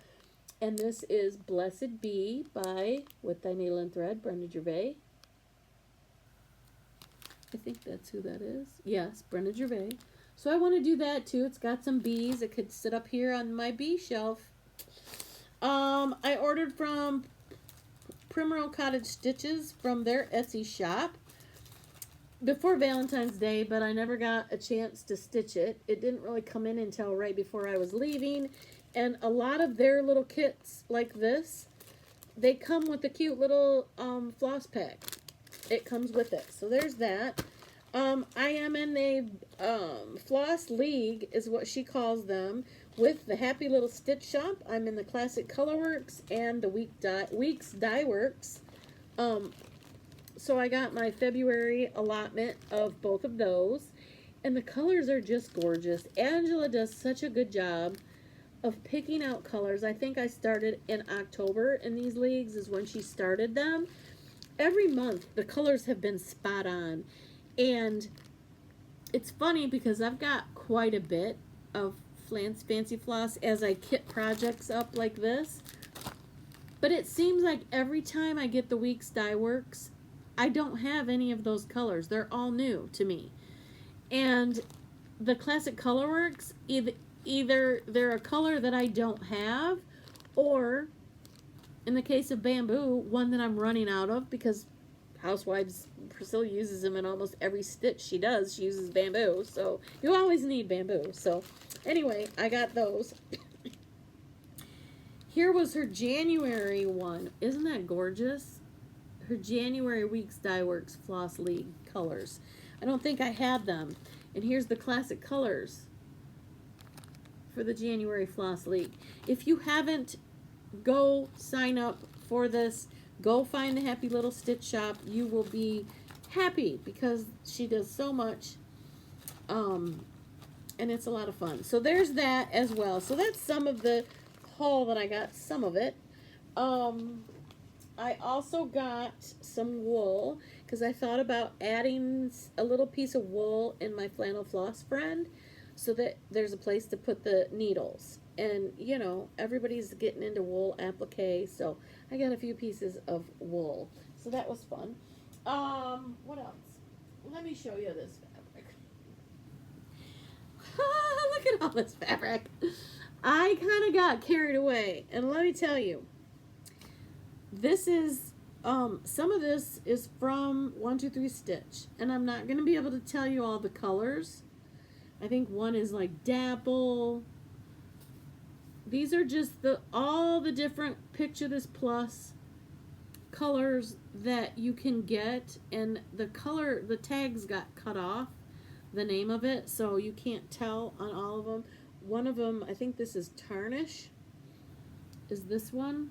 And this is Blessed Be by With Thy Needle and Thread, Brenda Gervais. I think that's who that is. Yes, Brenda Gervais. So I want to do that too. It's got some bees. It could sit up here on my bee shelf. I ordered from Primrose Cottage Stitches from their Etsy shop before Valentine's Day, but I never got a chance to stitch it. It didn't really come in until right before I was leaving. And a lot of their little kits like this, they come with a cute little floss pack. It comes with it. So there's that. I am in a floss league, is what she calls them, with the Happy Little Stitch Shop. I'm in the Classic Colorworks and the Weeks Dye Works. So I got my February allotment of both of those. And the colors are just gorgeous. Angela does such a good job of picking out colors. I think I started in October in these leagues is when she started them. Every month the colors have been spot on. And it's funny because I've got quite a bit of Fancy Floss as I kit projects up like this. But it seems like every time I get the Weeks Dye Works, I don't have any of those colors. They're all new to me. And the Classic Colorworks, either they're a color that I don't have, or in the case of bamboo, one that I'm running out of because Housewives, Priscilla uses them in almost every stitch she does. She uses bamboo, so you always need bamboo. So anyway, I got those. Here was her January one. Isn't that gorgeous? Her January Weeks Dye Works Floss League colors. I don't think I had them. And here's the classic colors for the January Floss League. If you haven't, go sign up for this. Go find the Happy Little Stitch Shop. You will be happy because she does so much. And it's a lot of fun. So there's that as well. So that's some of the haul that I got. Some of it. I also got some wool because I thought about adding a little piece of wool in my flannel floss friend so that there's a place to put the needles. And, you know, everybody's getting into wool applique, so I got a few pieces of wool. So that was fun. What else? Let me show you this fabric. Look at all this fabric. I kind of got carried away. And let me tell you, this is, some of this is from 123 Stitch. And I'm not going to be able to tell you all the colors. I think one is like Dapple. These are just all the different Picture This Plus colors that you can get, and the tags got cut off, the name of it, so you can't tell on all of them. One of them, I think this is Tarnish, is this one.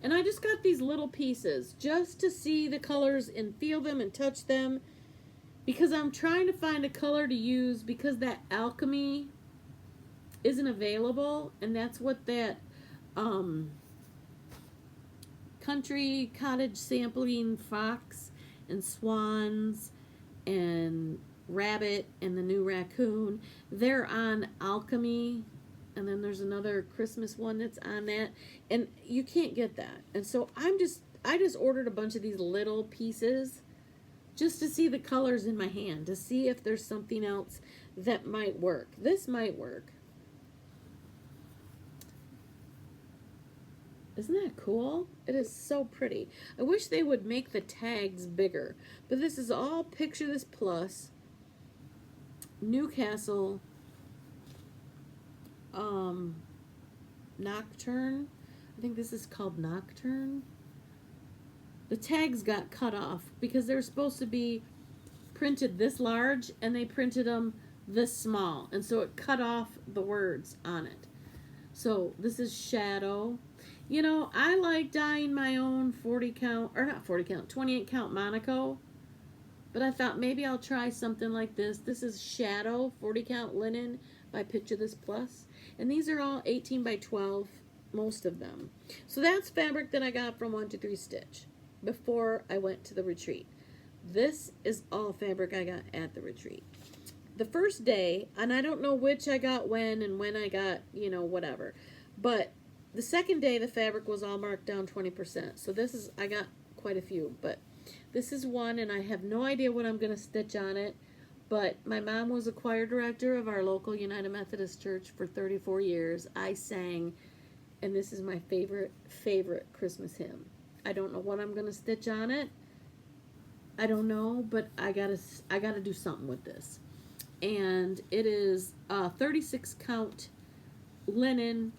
And I just got these little pieces just to see the colors and feel them and touch them, because I'm trying to find a color to use because that Alchemy isn't available, and that's what that Country Cottage Sampling Fox and Swans and Rabbit and the New Raccoon, they're on Alchemy, and then there's another Christmas one that's on that, and you can't get that. And so I just ordered a bunch of these little pieces just to see the colors in my hand, to see if there's something else that might work. This might work. Isn't that cool? It is so pretty. I wish they would make the tags bigger. But this is all Picture This Plus. Newcastle. Nocturne. I think this is called Nocturne. the tags got cut off because they're supposed to be printed this large and they printed them this small, and so it cut off the words on it. So this is Shadow. You know, I like dyeing my own 40 count, or not 40 count, 28 count Monaco, but I thought maybe I'll try something like this. This is Shadow 40 count linen by Picture This Plus, and these are all 18 by 12, most of them. So that's fabric that I got from 123 Stitch before I went to the retreat. This is all fabric I got at the retreat. The first day, and I don't know which I got when and when I got, you know, whatever, but the second day the fabric was all marked down 20%. So this is, I got quite a few, but this is one, and I have no idea what I'm going to stitch on it. But my mom was a choir director of our local United Methodist Church for 34 years. I sang, and this is my favorite Christmas hymn. I don't know what I'm going to stitch on it. I don't know, but I gotta do something with this. And it is 36 count linen,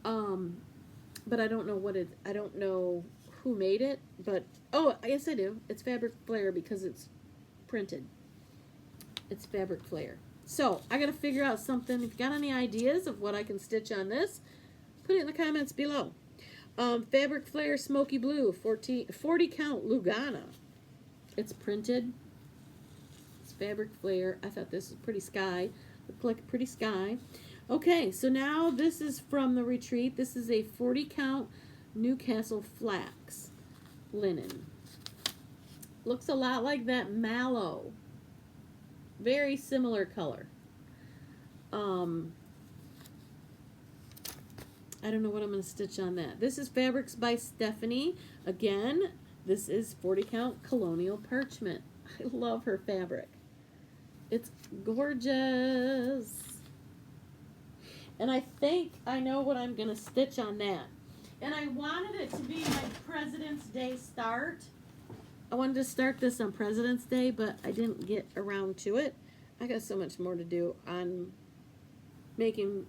but I don't know what it, I don't know who made it, but, oh, yes I do. It's Fabric Flare because it's printed. It's Fabric Flare. So, I gotta figure out something. If you got any ideas of what I can stitch on this, put it in the comments below. Fabric Flare Smoky Blue, 40 count Lugana. It's printed. It's Fabric Flare. I thought this was pretty sky. Looked like a pretty sky. Okay, so now this is from the retreat. This is a 40 count Newcastle Flax linen. Looks a lot like that mallow. Very similar color. I don't know what I'm going to stitch on that. This is Fabrics by Stephanie. Again, this is 40 count Colonial Parchment. I love her fabric. It's gorgeous. And I think I know what I'm going to stitch on that. And I wanted it to be my President's Day start. I wanted to start this on President's Day, but I didn't get around to it. I got so much more to do on making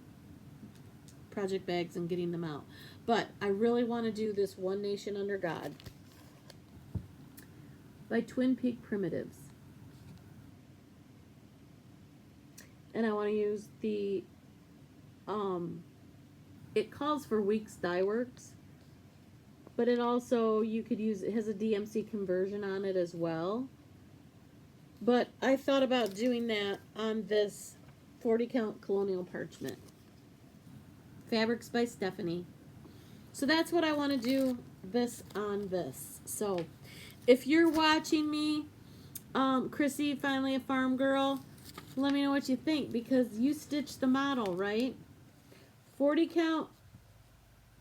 project bags and getting them out. But I really want to do this One Nation Under God by Twin Peak Primitives. And I want to use the, it calls for Weeks Dye Works, but it also, you could use, it has a DMC conversion on it as well. But I thought about doing that on this 40 count Colonial Parchment. Fabrics by Stephanie. So that's what I want to do this on this. So if you're watching me, Chrissy, Finally a Farm Girl, let me know what you think, because you stitched the model, right? 40 count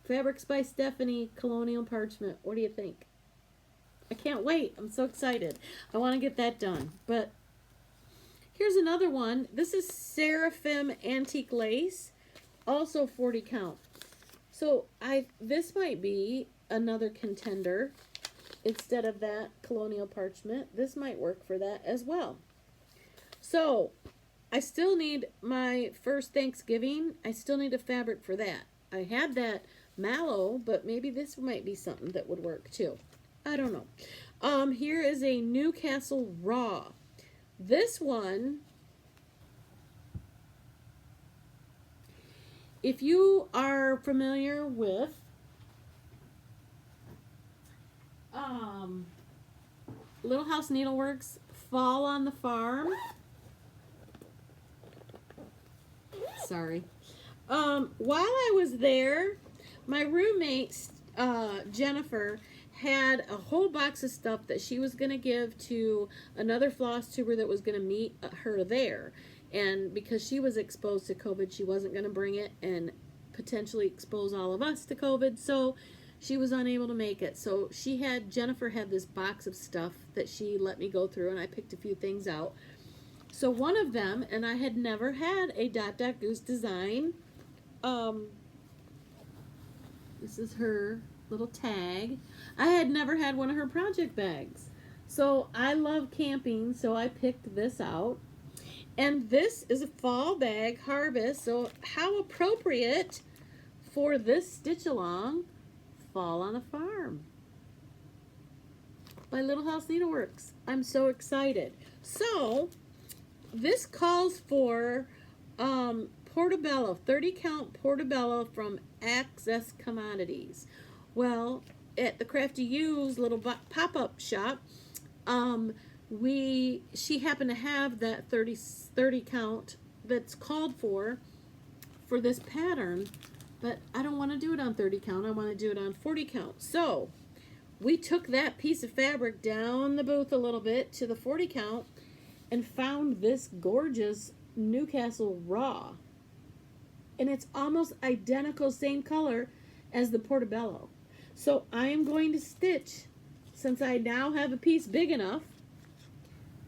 Fabrics by Stephanie Colonial Parchment. What do you think? I can't wait. I'm so excited. I want to get that done. But here's another one. This is Seraphim Antique Lace. Also 40 count. So this might be another contender instead of that Colonial Parchment. This might work for that as well. So I still need my first Thanksgiving. I still need a fabric for that. I had that mallow, but maybe this might be something that would work too. I don't know. Here is a Newcastle Raw. This one, if you are familiar with Little House Needleworks Fall on the Farm, sorry. While I was there, my roommate Jennifer had a whole box of stuff that she was going to give to another floss tuber that was going to meet her there. And because she was exposed to COVID, she wasn't going to bring it and potentially expose all of us to COVID. So she was unable to make it. So Jennifer had this box of stuff that she let me go through, and I picked a few things out. So one of them, and I had never had a Dot Dot Goose design. This is her little tag. I had never had one of her project bags. So I love camping, so I picked this out. And this is a fall bag harvest, so how appropriate for this stitch along, Fall on a Farm. by Little House Needleworks. I'm so excited. So this calls for Portobello, 30 count Portobello from Access Commodities. Well, at the Crafty U's little pop-up shop, she happened to have that 30 count that's called for this pattern, but I don't want to do it on 30 count. I want to do it on 40 count. So we took that piece of fabric down the booth a little bit to the 40 count and found this gorgeous Newcastle raw. And it's almost identical, same color as the Portobello. So I'm going to stitch, since I now have a piece big enough,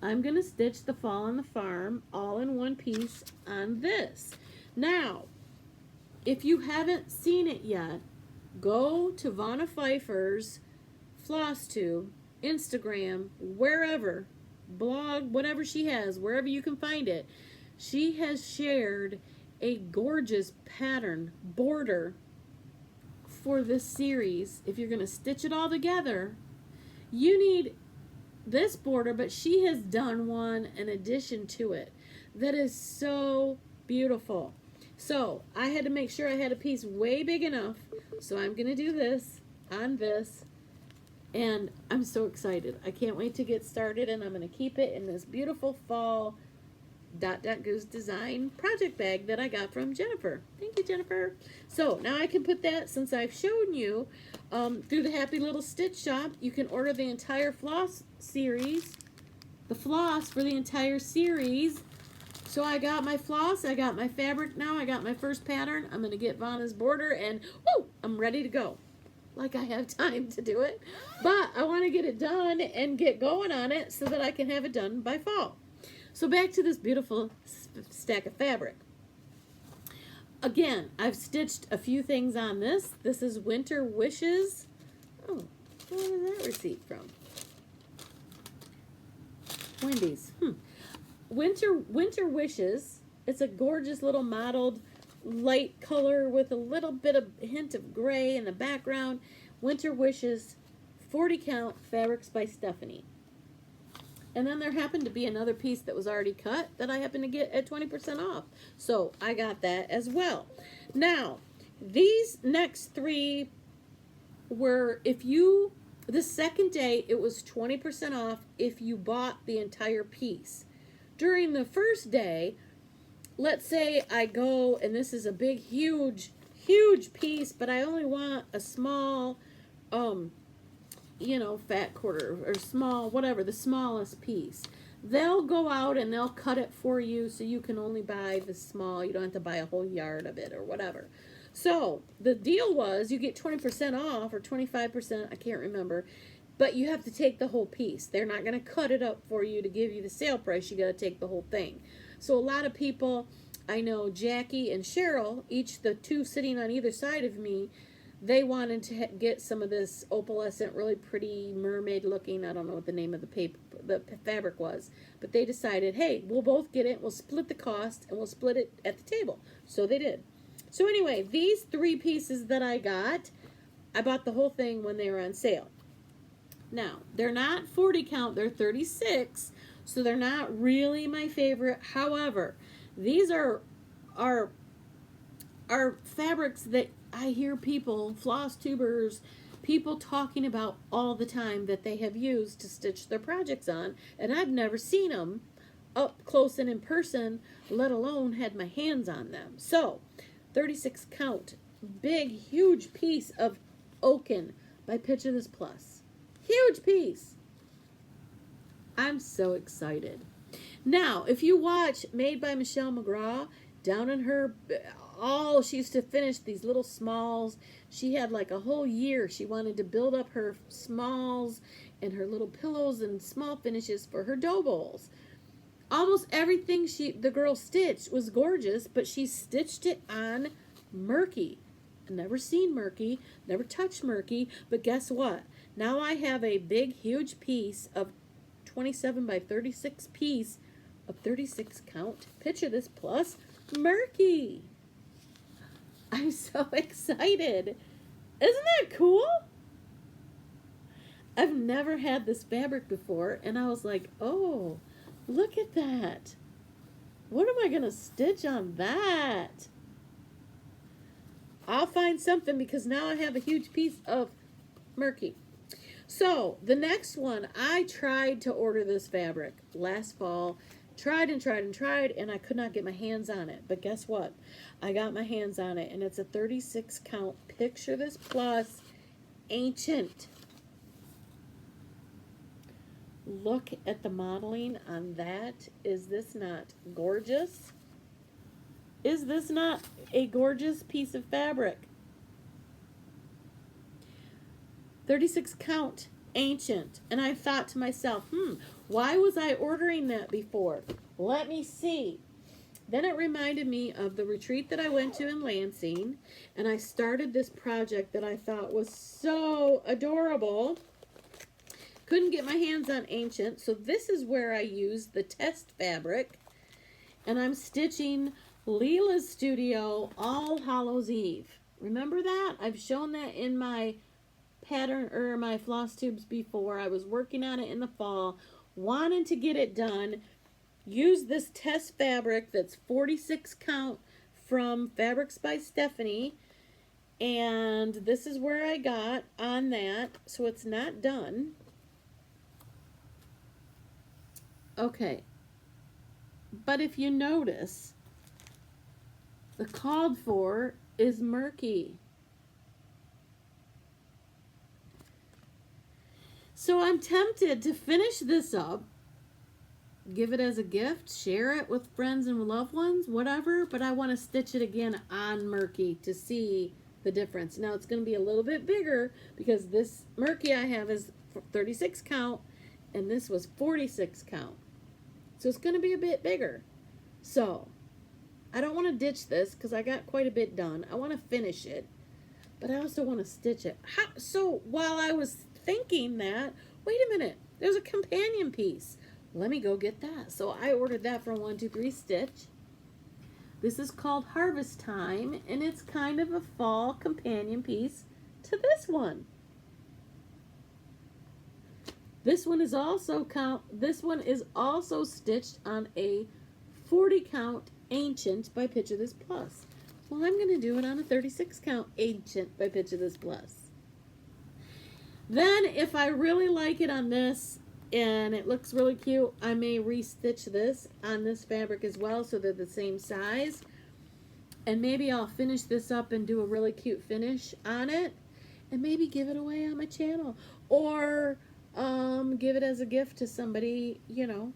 I'm going to stitch the Fall on the Farm all in one piece on this. Now, if you haven't seen it yet, go to Vanna Pfeiffer's Flosstube, Instagram, wherever, blog, whatever she has, wherever you can find it. She has shared a gorgeous pattern border for this series. If you're going to stitch it all together, you need this border, but she has done one in addition to it that is so beautiful. So I had to make sure I had a piece way big enough, so I'm going to do this on this, and I'm so excited. I can't wait to get started, and I'm going to keep it in this beautiful fall Goose design project bag that I got from Jennifer. Thank you, Jennifer. So now I can put that, since I've shown you through the Happy Little Stitch Shop, you can order the entire floss series, the floss for the entire series. So I got my floss, I got my fabric now, I got my first pattern. I'm going to get Vanna's border, and woo, I'm ready to go. Like I have time to do it, but I want to get it done and get going on it so that I can have it done by fall. So back to this beautiful stack of fabric. Again, I've stitched a few things on this. This is Winter Wishes. Oh, where is that receipt from? Wendy's. Winter Wishes. It's a gorgeous little mottled light color with a little bit of hint of gray in the background. Winter Wishes, 40 count, fabrics by Stephanie. And then there happened to be another piece that was already cut that I happened to get at 20% off. So I got that as well. Now, these next three were, the second day it was 20% off if you bought the entire piece. During the first day, let's say I go, and this is a big, huge piece, but I only want a small, fat quarter or small, whatever, the smallest piece. They'll go out and they'll cut it for you, so you can only buy the small. You don't have to buy a whole yard of it or whatever. So the deal was you get 20% off or 25%, I can't remember, but you have to take the whole piece. They're not going to cut it up for you to give you the sale price. You got to take the whole thing. So a lot of people, I know Jackie and Cheryl, each the two sitting on either side of me, they wanted to get some of this opalescent, really pretty mermaid looking, I don't know what the name of the fabric was, but they decided, hey, we'll both get it, we'll split the cost, and we'll split it at the table. So they did. So anyway, these three pieces that I got, I bought the whole thing when they were on sale. Now, they're not 40 count, they're 36, so they're not really my favorite. However, these are fabrics that I hear people, floss tubers, people talking about all the time that they have used to stitch their projects on, and I've never seen them up close and in person, let alone had my hands on them. So, 36 count, big, huge piece of Oaken by Picture This Plus. Huge piece. I'm so excited. Now, if you watch Made by Michelle McGraw, down in her, she used to finish these little smalls. She had like a whole year. She wanted to build up her smalls and her little pillows and small finishes for her dough bowls. Almost everything the girl stitched was gorgeous, but she stitched it on Murky. Never seen Murky, never touched Murky, but guess what? Now I have a big, huge piece of 27 by 36 piece of 36 count. Picture This Plus Murky. I'm so excited. Isn't that cool? I've never had this fabric before, and I was like, oh, look at that. What am I going to stitch on that? I'll find something because now I have a huge piece of murky. So, the next one, I tried to order this fabric last fall. Tried and tried and tried, and I could not get my hands on it. But guess what? I got my hands on it, and it's a 36 count. Picture this plus ancient. Look at the modeling on that. Is this not gorgeous? Is this not a gorgeous piece of fabric? 36 count ancient. And I thought to myself, why was I ordering that before? Let me see. Then it reminded me of the retreat that I went to in Lansing, and I started this project that I thought was so adorable. Couldn't get my hands on ancient, so this is where I used the test fabric, and I'm stitching Leela's Studio All Hallows Eve. Remember that? I've shown that in my pattern or my floss tubes before. I was working on it in the fall, wanting to get it done. Use this test fabric that's 46 count from Fabrics by Stephanie, and this is where I got on that, so it's not done. Okay, but if you notice, the called for is murky. So I'm tempted to finish this up, give it as a gift, share it with friends and loved ones, whatever, but I want to stitch it again on murky to see the difference. Now it's going to be a little bit bigger because this murky I have is 36 count and this was 46 count. So it's going to be a bit bigger. So I don't want to ditch this because I got quite a bit done. I want to finish it, but I also want to stitch it. So while I was thinking that, wait a minute, there's a companion piece. Let me go get that. So I ordered that from 123 Stitch. This is called Harvest Time, and it's kind of a fall companion piece to this one. This one is also stitched on a 40 count Ancient by Picture This Plus. Well, I'm going to do it on a 36 count Ancient by Picture This Plus. Then if I really like it on this and it looks really cute, I may restitch this on this fabric as well so they're the same size. And maybe I'll finish this up and do a really cute finish on it and maybe give it away on my channel. Or give it as a gift to somebody, you know,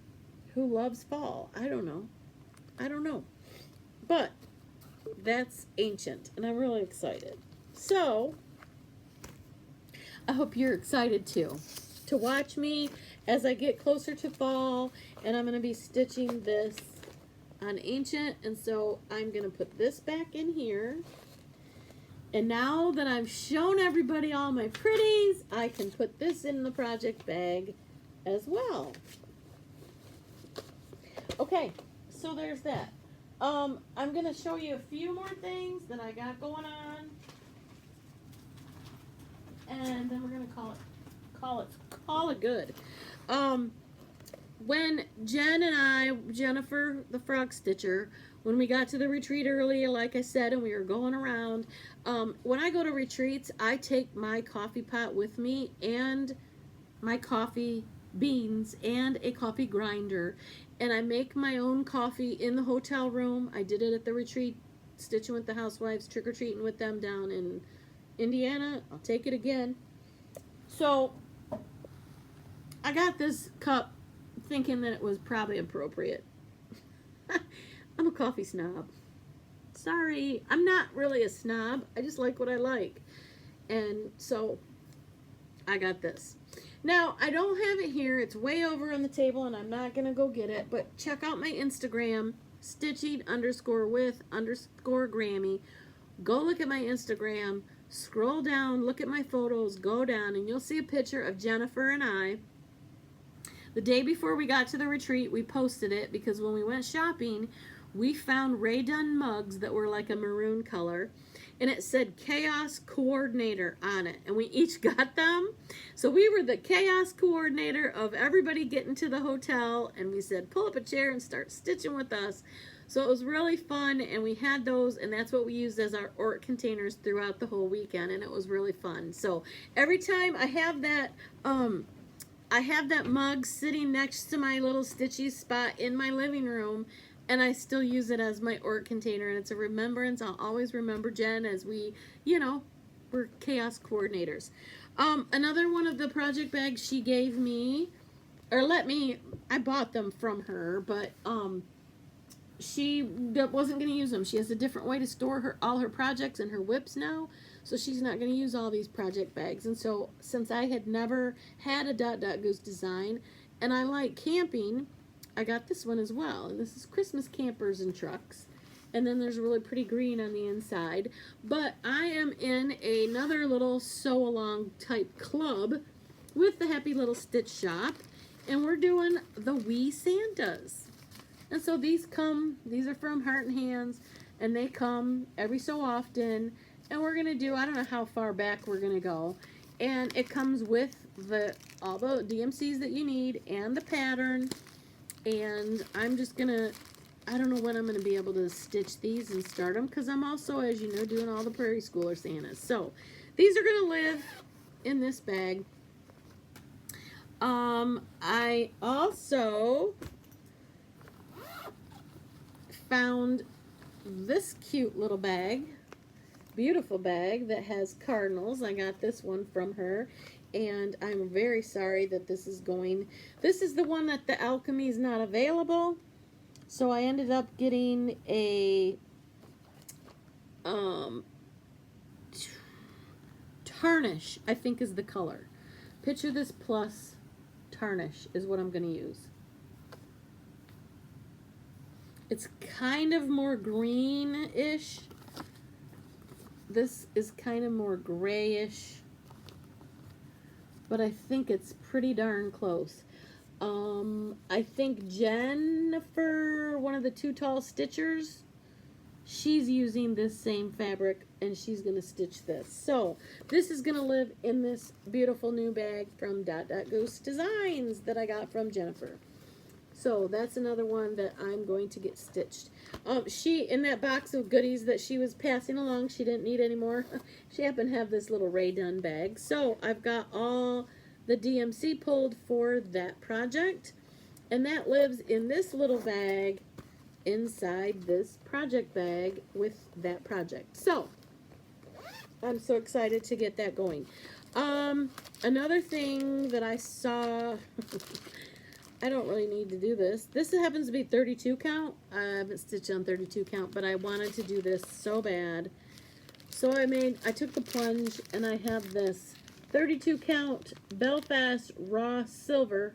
who loves fall. I don't know. But that's Ancient, and I'm really excited. So I hope you're excited too to watch me as I get closer to fall, and I'm going to be stitching this on Ancient, and so I'm going to put this back in here. And now that I've shown everybody all my pretties, I can put this in the project bag as well. Okay, so there's that. I'm going to show you a few more things that I got going on. And then we're going to call it good. When Jen and I, Jennifer the Frog Stitcher, when we got to the retreat earlier, like I said, and we were going around, when I go to retreats, I take my coffee pot with me and my coffee beans and a coffee grinder, and I make my own coffee in the hotel room. I did it at the retreat, stitching with the housewives, trick-or-treating with them down in Indiana. I'll take it again. So I got this cup thinking that it was probably appropriate. I'm a coffee snob. Sorry, I'm not really a snob. I just like what I like. And so I got this. Now, I don't have it here. It's way over on the table, and I'm not going to go get it. But check out my Instagram, stitchy_with_Grammy. Go look at my Instagram. Scroll down, look at my photos, go down, and you'll see a picture of Jennifer and I. The day before we got to the retreat, we posted it because when we went shopping, we found Rae Dunn mugs that were like a maroon color. and it said Chaos Coordinator on it, and we each got them. So we were the Chaos Coordinator of everybody getting to the hotel, and we said, pull up a chair and start stitching with us. So it was really fun, and we had those, and that's what we used as our orc containers throughout the whole weekend, and it was really fun. So every time I have that mug sitting next to my little Stitchy spot in my living room, and I still use it as my orc container, and it's a remembrance. I'll always remember Jen as we, we're chaos coordinators. Another one of the project bags she gave me, or I bought them from her, but she wasn't going to use them. She has a different way to store all her projects and her whips now, so she's not going to use all these project bags. And so since I had never had a Goose design, and I like camping, I got this one as well. And this is Christmas campers and trucks. And then there's a really pretty green on the inside. But I am in another little sew-along type club with the Happy Little Stitch Shop, and we're doing the Wee Santas. And so these are from Heart and Hands, and they come every so often, and we're going to do, I don't know how far back we're going to go, and it comes with all the DMCs that you need and the pattern, and I'm just going to, I don't know when I'm going to be able to stitch these and start them, because I'm also, as you know, doing all the Prairie Schooler Santas. So these are going to live in this bag. I also found this cute little bag, beautiful bag that has cardinals. I got this one from her, and I'm very sorry that this is the one that the alchemy is not available, so I ended up getting a tarnish, I think is the color. Picture this plus tarnish is what I'm going to use. It's kind of more green-ish. This is kind of more grayish, but I think it's pretty darn close. I think Jennifer, one of the Too Tall Stitchers, she's using this same fabric, and she's going to stitch this. So this is going to live in this beautiful new bag from Goose Designs that I got from Jennifer. So that's another one that I'm going to get stitched. In that box of goodies that she was passing along, she didn't need anymore. She happened to have this little Rae Dunn bag. So I've got all the DMC pulled for that project. And that lives in this little bag inside this project bag with that project. So I'm so excited to get that going. Another thing that I saw... I don't really need to do this. This happens to be 32 count. I haven't stitched on 32 count, but I wanted to do this so bad. So I took the plunge, and I have this 32 count Belfast Raw Silver,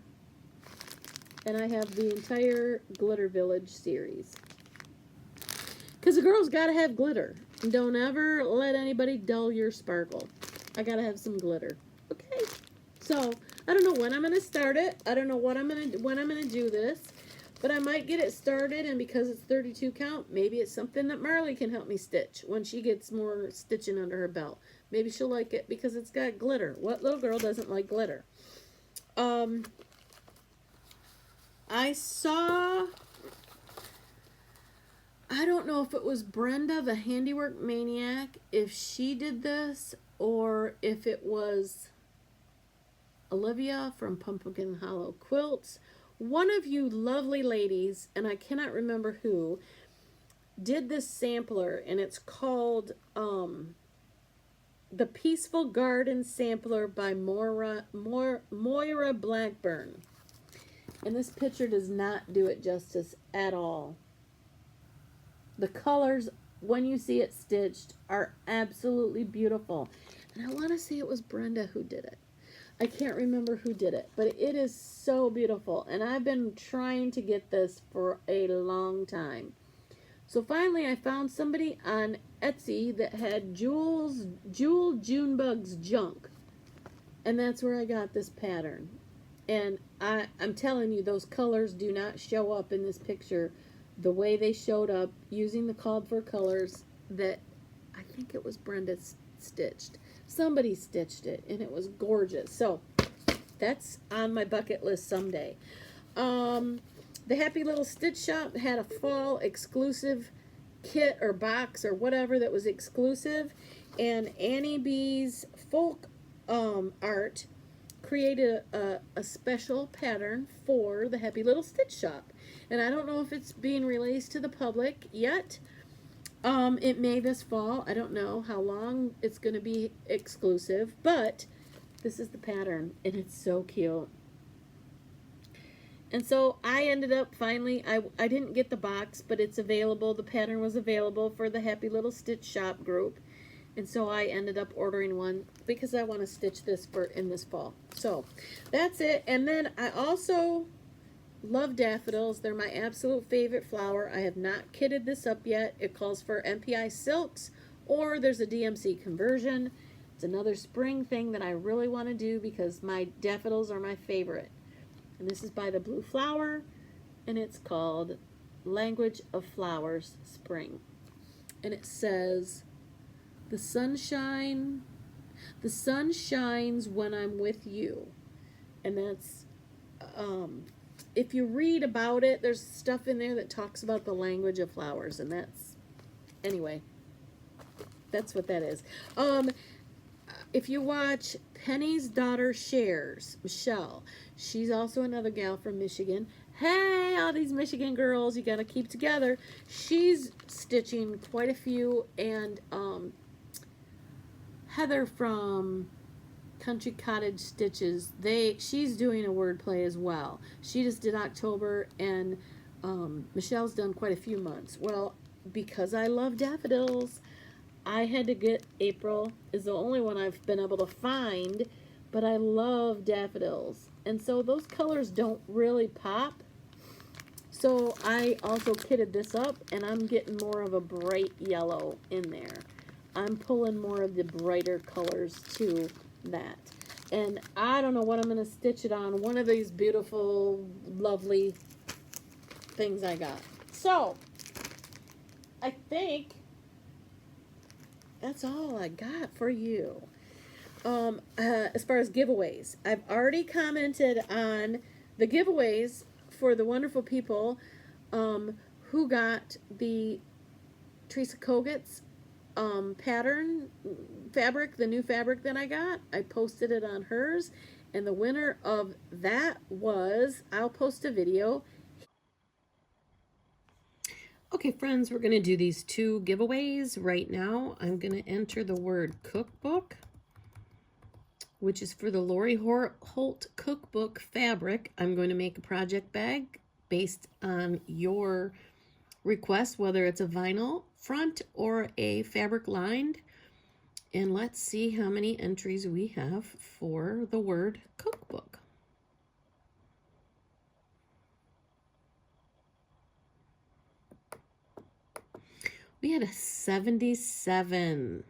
and I have the entire Glitter Village series. Because a girl's got to have glitter. Don't ever let anybody dull your sparkle. I got to have some glitter. Okay, so... I don't know when I'm going to start it. I don't know when I'm going to do this. But I might get it started, and because it's 32 count, maybe it's something that Marley can help me stitch when she gets more stitching under her belt. Maybe she'll like it because it's got glitter. What little girl doesn't like glitter? I saw... I don't know if it was Brenda, the Handiwork Maniac, if she did this, or if it was... Olivia from Pumpkin Hollow Quilts. One of you lovely ladies, and I cannot remember who, did this sampler, and it's called The Peaceful Garden Sampler by Moira Blackburn. And this picture does not do it justice at all. The colors, when you see it stitched, are absolutely beautiful. And I want to say it was Brenda who did it. I can't remember who did it, but it is so beautiful, and I've been trying to get this for a long time. So finally I found somebody on Etsy that had Jewel Junebug's junk, and that's where I got this pattern. And I'm telling you, those colors do not show up in this picture the way they showed up using the called for colors that I think it was Brenda stitched. Somebody stitched it, and it was gorgeous. So that's on my bucket list someday. The Happy Little Stitch Shop had a fall exclusive kit or box or whatever that was exclusive, and Annie B's folk art created a special pattern for the Happy Little Stitch Shop. And I don't know if it's being released to the public yet. It may this fall. I don't know how long it's going to be exclusive, but this is the pattern, and it's so cute. And so I ended up finally, I didn't get the box, but it's available. The pattern was available for the Happy Little Stitch Shop group. And so I ended up ordering one because I want to stitch this in this fall. So that's it. And then I also love daffodils. They're my absolute favorite flower. I have not kitted this up yet. It calls for MPI silks, or there's a DMC conversion. It's another spring thing that I really want to do because my daffodils are my favorite. And this is by the Blue Flower, and it's called Language of Flowers Spring. And it says, the sun shines when I'm with you. And that's, if you read about it, there's stuff in there that talks about the language of flowers, and that's, anyway, that's what that is. If you watch Penny's Daughter Shares, Michelle, she's also another gal from Michigan. Hey, all these Michigan girls, you got to keep together. She's stitching quite a few, and Heather from Country Cottage Stitches, she's doing a wordplay as well. She just did October, and Michelle's done quite a few months. Well, because I love daffodils, I had to get April. Is the only one I've been able to find, but I love daffodils. And so those colors don't really pop. So I also kitted this up, and I'm getting more of a bright yellow in there. I'm pulling more of the brighter colors to that. And I don't know what I'm going to stitch it on. One of these beautiful, lovely things I got. So, I think that's all I got for you. As far as giveaways, I've already commented on the giveaways for the wonderful people who got the Teresa Kogut's pattern fabric, the new fabric that I got. I posted it on hers, and the winner of that was, I'll post a video. Okay, friends, we're going to do these two giveaways right now. I'm going to enter the word cookbook, which is for the Lori Holt cookbook fabric. I'm going to make a project bag based on your request, whether it's a vinyl front or a fabric lined. And let's see how many entries we have for the word cookbook. We had a 77.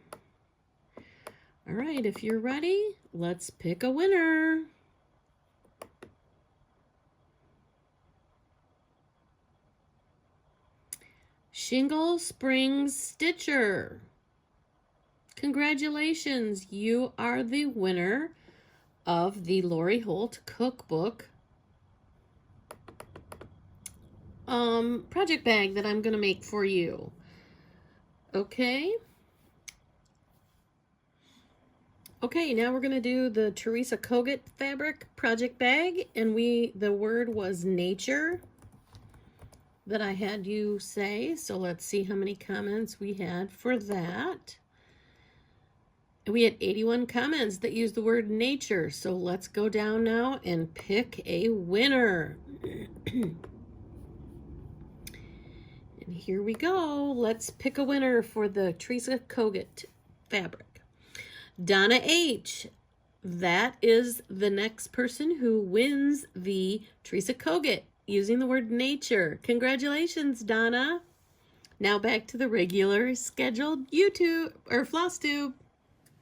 All right, if you're ready, let's pick a winner. Shingle Springs Stitcher. Congratulations, you are the winner of the Lori Holt cookbook project bag that I'm going to make for you. Okay. Okay, now we're going to do the Teresa Kogut fabric project bag, and the word was nature that I had you say. So let's see how many comments we had for that. And we had 81 comments that used the word nature. So let's go down now and pick a winner. And here we go. Let's pick a winner for the Teresa Kogut fabric. Donna H. That is the next person who wins the Teresa Kogut using the word nature. Congratulations, Donna. Now back to the regular scheduled YouTube or Flosstube.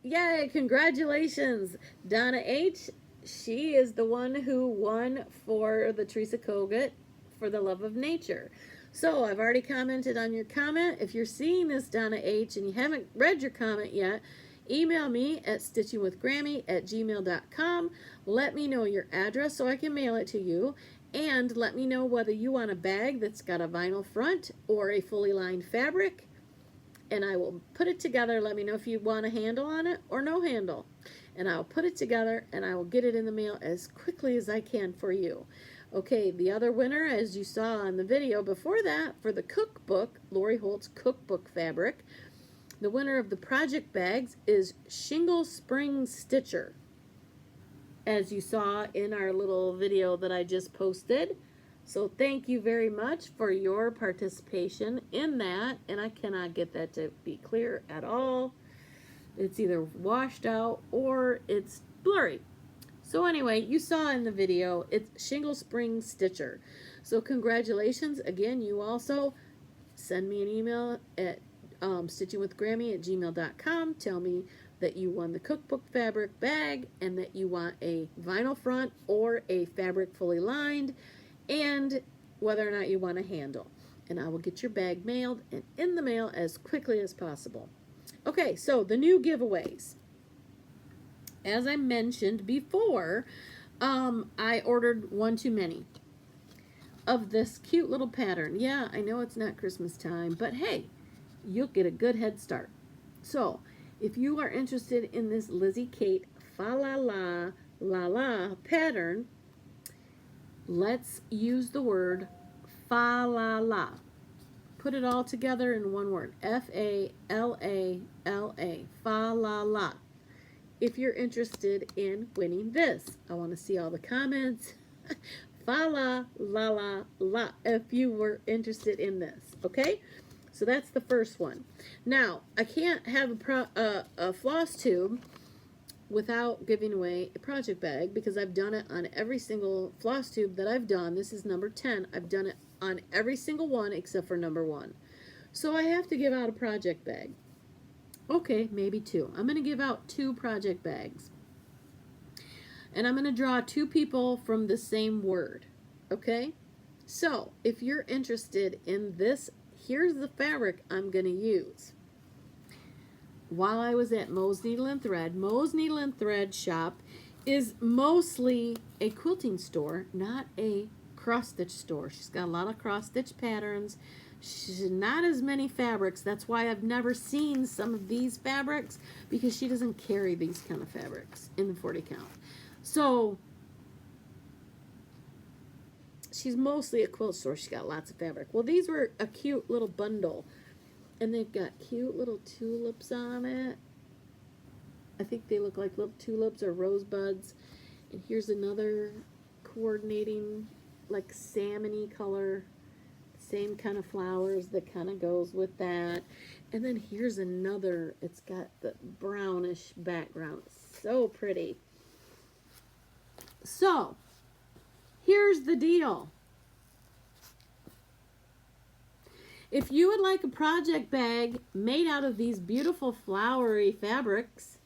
Yay, congratulations, Donna H. She is the one who won for the Teresa Kogut for the love of nature. So I've already commented on your comment. If you're seeing this, Donna H., and you haven't read your comment yet, email me at stitchingwithgrammy@gmail.com. Let me know your address so I can mail it to you. And let me know whether you want a bag that's got a vinyl front or a fully lined fabric. And I will put it together. Let me know if you want a handle on it or no handle. And I'll put it together and I will get it in the mail as quickly as I can for you. Okay, the other winner, as you saw in the video before that, for the cookbook, Lori Holt's cookbook fabric, the winner of the project bags is Shingle Spring Stitcher, as you saw in our little video that I just posted. So thank you very much for your participation in that, and I cannot get that to be clear at all. It's either washed out or it's blurry. So anyway, you saw in the video, it's Shingle Spring Stitcher. So congratulations. Again, you also send me an email at stitchingwithgrammy@gmail.com. Tell me that you won the cookbook fabric bag and that you want a vinyl front or a fabric fully lined, and whether or not you want a handle. And I will get your bag mailed and in the mail as quickly as possible. Okay, so the new giveaways. As I mentioned before, I ordered one too many of this cute little pattern. Yeah, I know it's not Christmas time, but hey, you'll get a good head start. So, if you are interested in this Lizzie Kate Fa La La La La pattern, let's use the word Fa La La. Put it all together in one word. F-A-L-A-L-A. Fa La La. If you're interested in winning this, I want to see all the comments. Fa La La La La. If you were interested in this, okay? So that's the first one. Now, I can't have a floss tube without giving away a project bag, because I've done it on every single floss tube that I've done. This is number 10. I've done it on every single one except for number 1. So I have to give out a project bag. Okay, maybe 2. I'm going to give out 2 project bags. And I'm going to draw 2 people from the same word. Okay? So, if you're interested in this, here's the fabric I'm going to use. While I was at Mo's Needle and Thread, Mo's Needle and Thread shop is mostly a quilting store, not a cross-stitch store. She's got a lot of cross-stitch patterns. She's not as many fabrics. That's why I've never seen some of these fabrics, because she doesn't carry these kind of fabrics in the 40 count. So she's mostly a quilt store. She's got lots of fabric. Well, these were a cute little bundle, and they've got cute little tulips on it. I think they look like little tulips or rosebuds. And here's another coordinating, like salmon-y color. Same kind of flowers that kind of goes with that. And then here's another. It's got the brownish background. So pretty. So, here's the deal. If you would like a project bag made out of these beautiful flowery fabrics,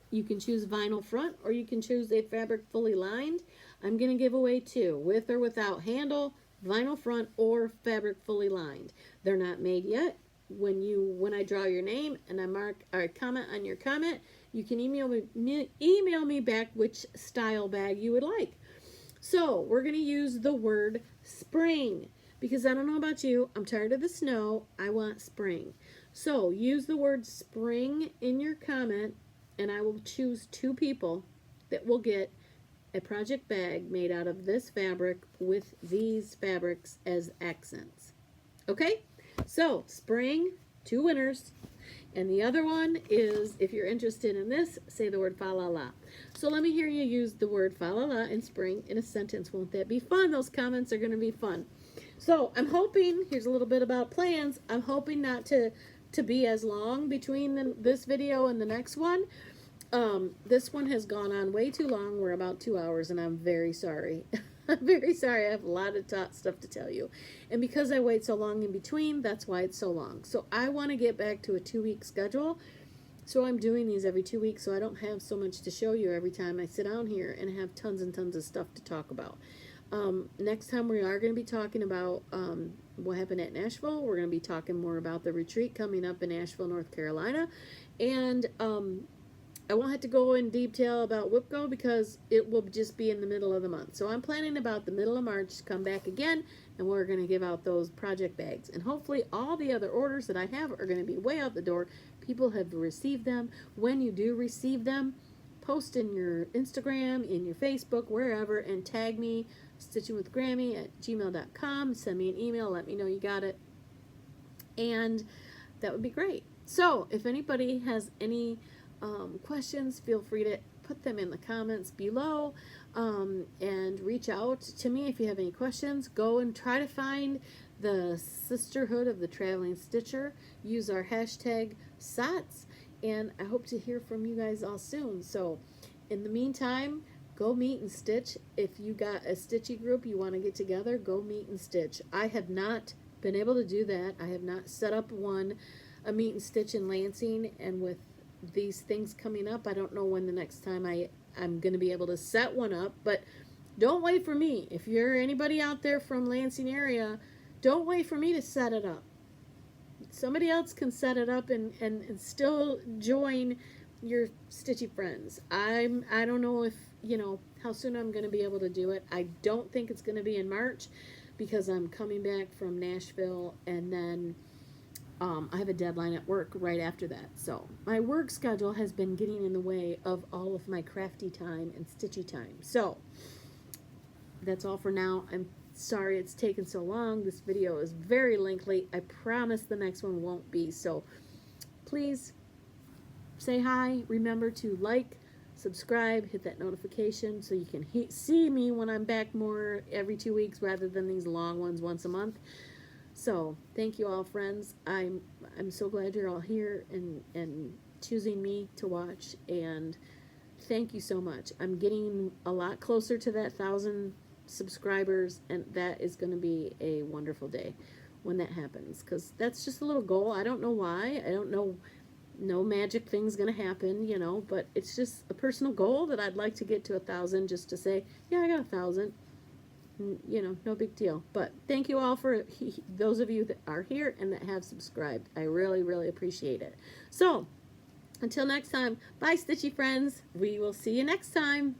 you can choose vinyl front or you can choose a fabric fully lined. I'm going to give away 2, with or without handle, vinyl front, or fabric fully lined. They're not made yet. When I draw your name and I mark or comment on your comment, you can email me back which style bag you would like. So we're going to use the word spring, because I don't know about you, I'm tired of the snow. I want spring. So use the word spring in your comment, and I will choose 2 people that will get a project bag made out of this fabric with these fabrics as accents. Okay? So, spring, 2 winners. And the other one is, if you're interested in this, say the word fa la la. So let me hear you use the word fa la la in spring in a sentence. Won't that be fun? Those comments are going to be fun. So I'm hoping, here's a little bit about plans. I'm hoping not to be as long between this video and the next one. This one has gone on way too long. We're about 2 hours, and I'm very sorry. I'm very sorry. I have a lot of stuff to tell you. And because I wait so long in between, that's why it's so long. So I want to get back to a 2-week schedule. So I'm doing these every 2 weeks, so I don't have so much to show you every time I sit down here and have tons and tons of stuff to talk about. Next time we are going to be talking about what happened at Nashville. We're going to be talking more about the retreat coming up in Nashville, North Carolina. And I won't have to go in detail about WIPGO because it will just be in the middle of the month. So I'm planning about the middle of March to come back again, and we're going to give out those project bags. And hopefully all the other orders that I have are going to be way out the door. People have received them. When you do receive them, post in your Instagram, in your Facebook, wherever, and tag me, stitchingwithgrammy@gmail.com. Send me an email. Let me know you got it. And that would be great. So if anybody has any questions, feel free to put them in the comments below, and reach out to me if you have any questions. Go and try to find the Sisterhood of the Traveling Stitcher. Use our hashtag SOTS, and I hope to hear from you guys all soon. So in the meantime, go meet and stitch. If you got a Stitchy group you want to get together, go meet and stitch. I have not been able to do that. I have not set up a meet and stitch in Lansing, and with these things coming up, I don't know when the next time I'm going to be able to set one up, but don't wait for me. If you're anybody out there from Lansing area, don't wait for me to set it up. Somebody else can set it up and still join your Stitchy friends. I don't know if, how soon I'm going to be able to do it. I don't think it's going to be in March because I'm coming back from Nashville, and then I have a deadline at work right after that. So my work schedule has been getting in the way of all of my crafty time and stitchy time. So that's all for now. I'm sorry it's taken so long. This video is very lengthy. I promise the next one won't be. So please say hi. Remember to like, subscribe, hit that notification so you can see me when I'm back more every 2 weeks rather than these long ones once a month. So thank you all, friends. I'm so glad you're all here and choosing me to watch, and thank you so much. I'm getting a lot closer to that 1,000 subscribers, and that is going to be a wonderful day when that happens, because that's just a little goal. I don't know why. I don't know. No magic thing's going to happen, but it's just a personal goal that I'd like to get to 1,000, just to say, yeah, I got 1,000. No big deal. But thank you all for those of you that are here and that have subscribed. I really, really appreciate it. So, until next time, bye, Stitchy friends. We will see you next time.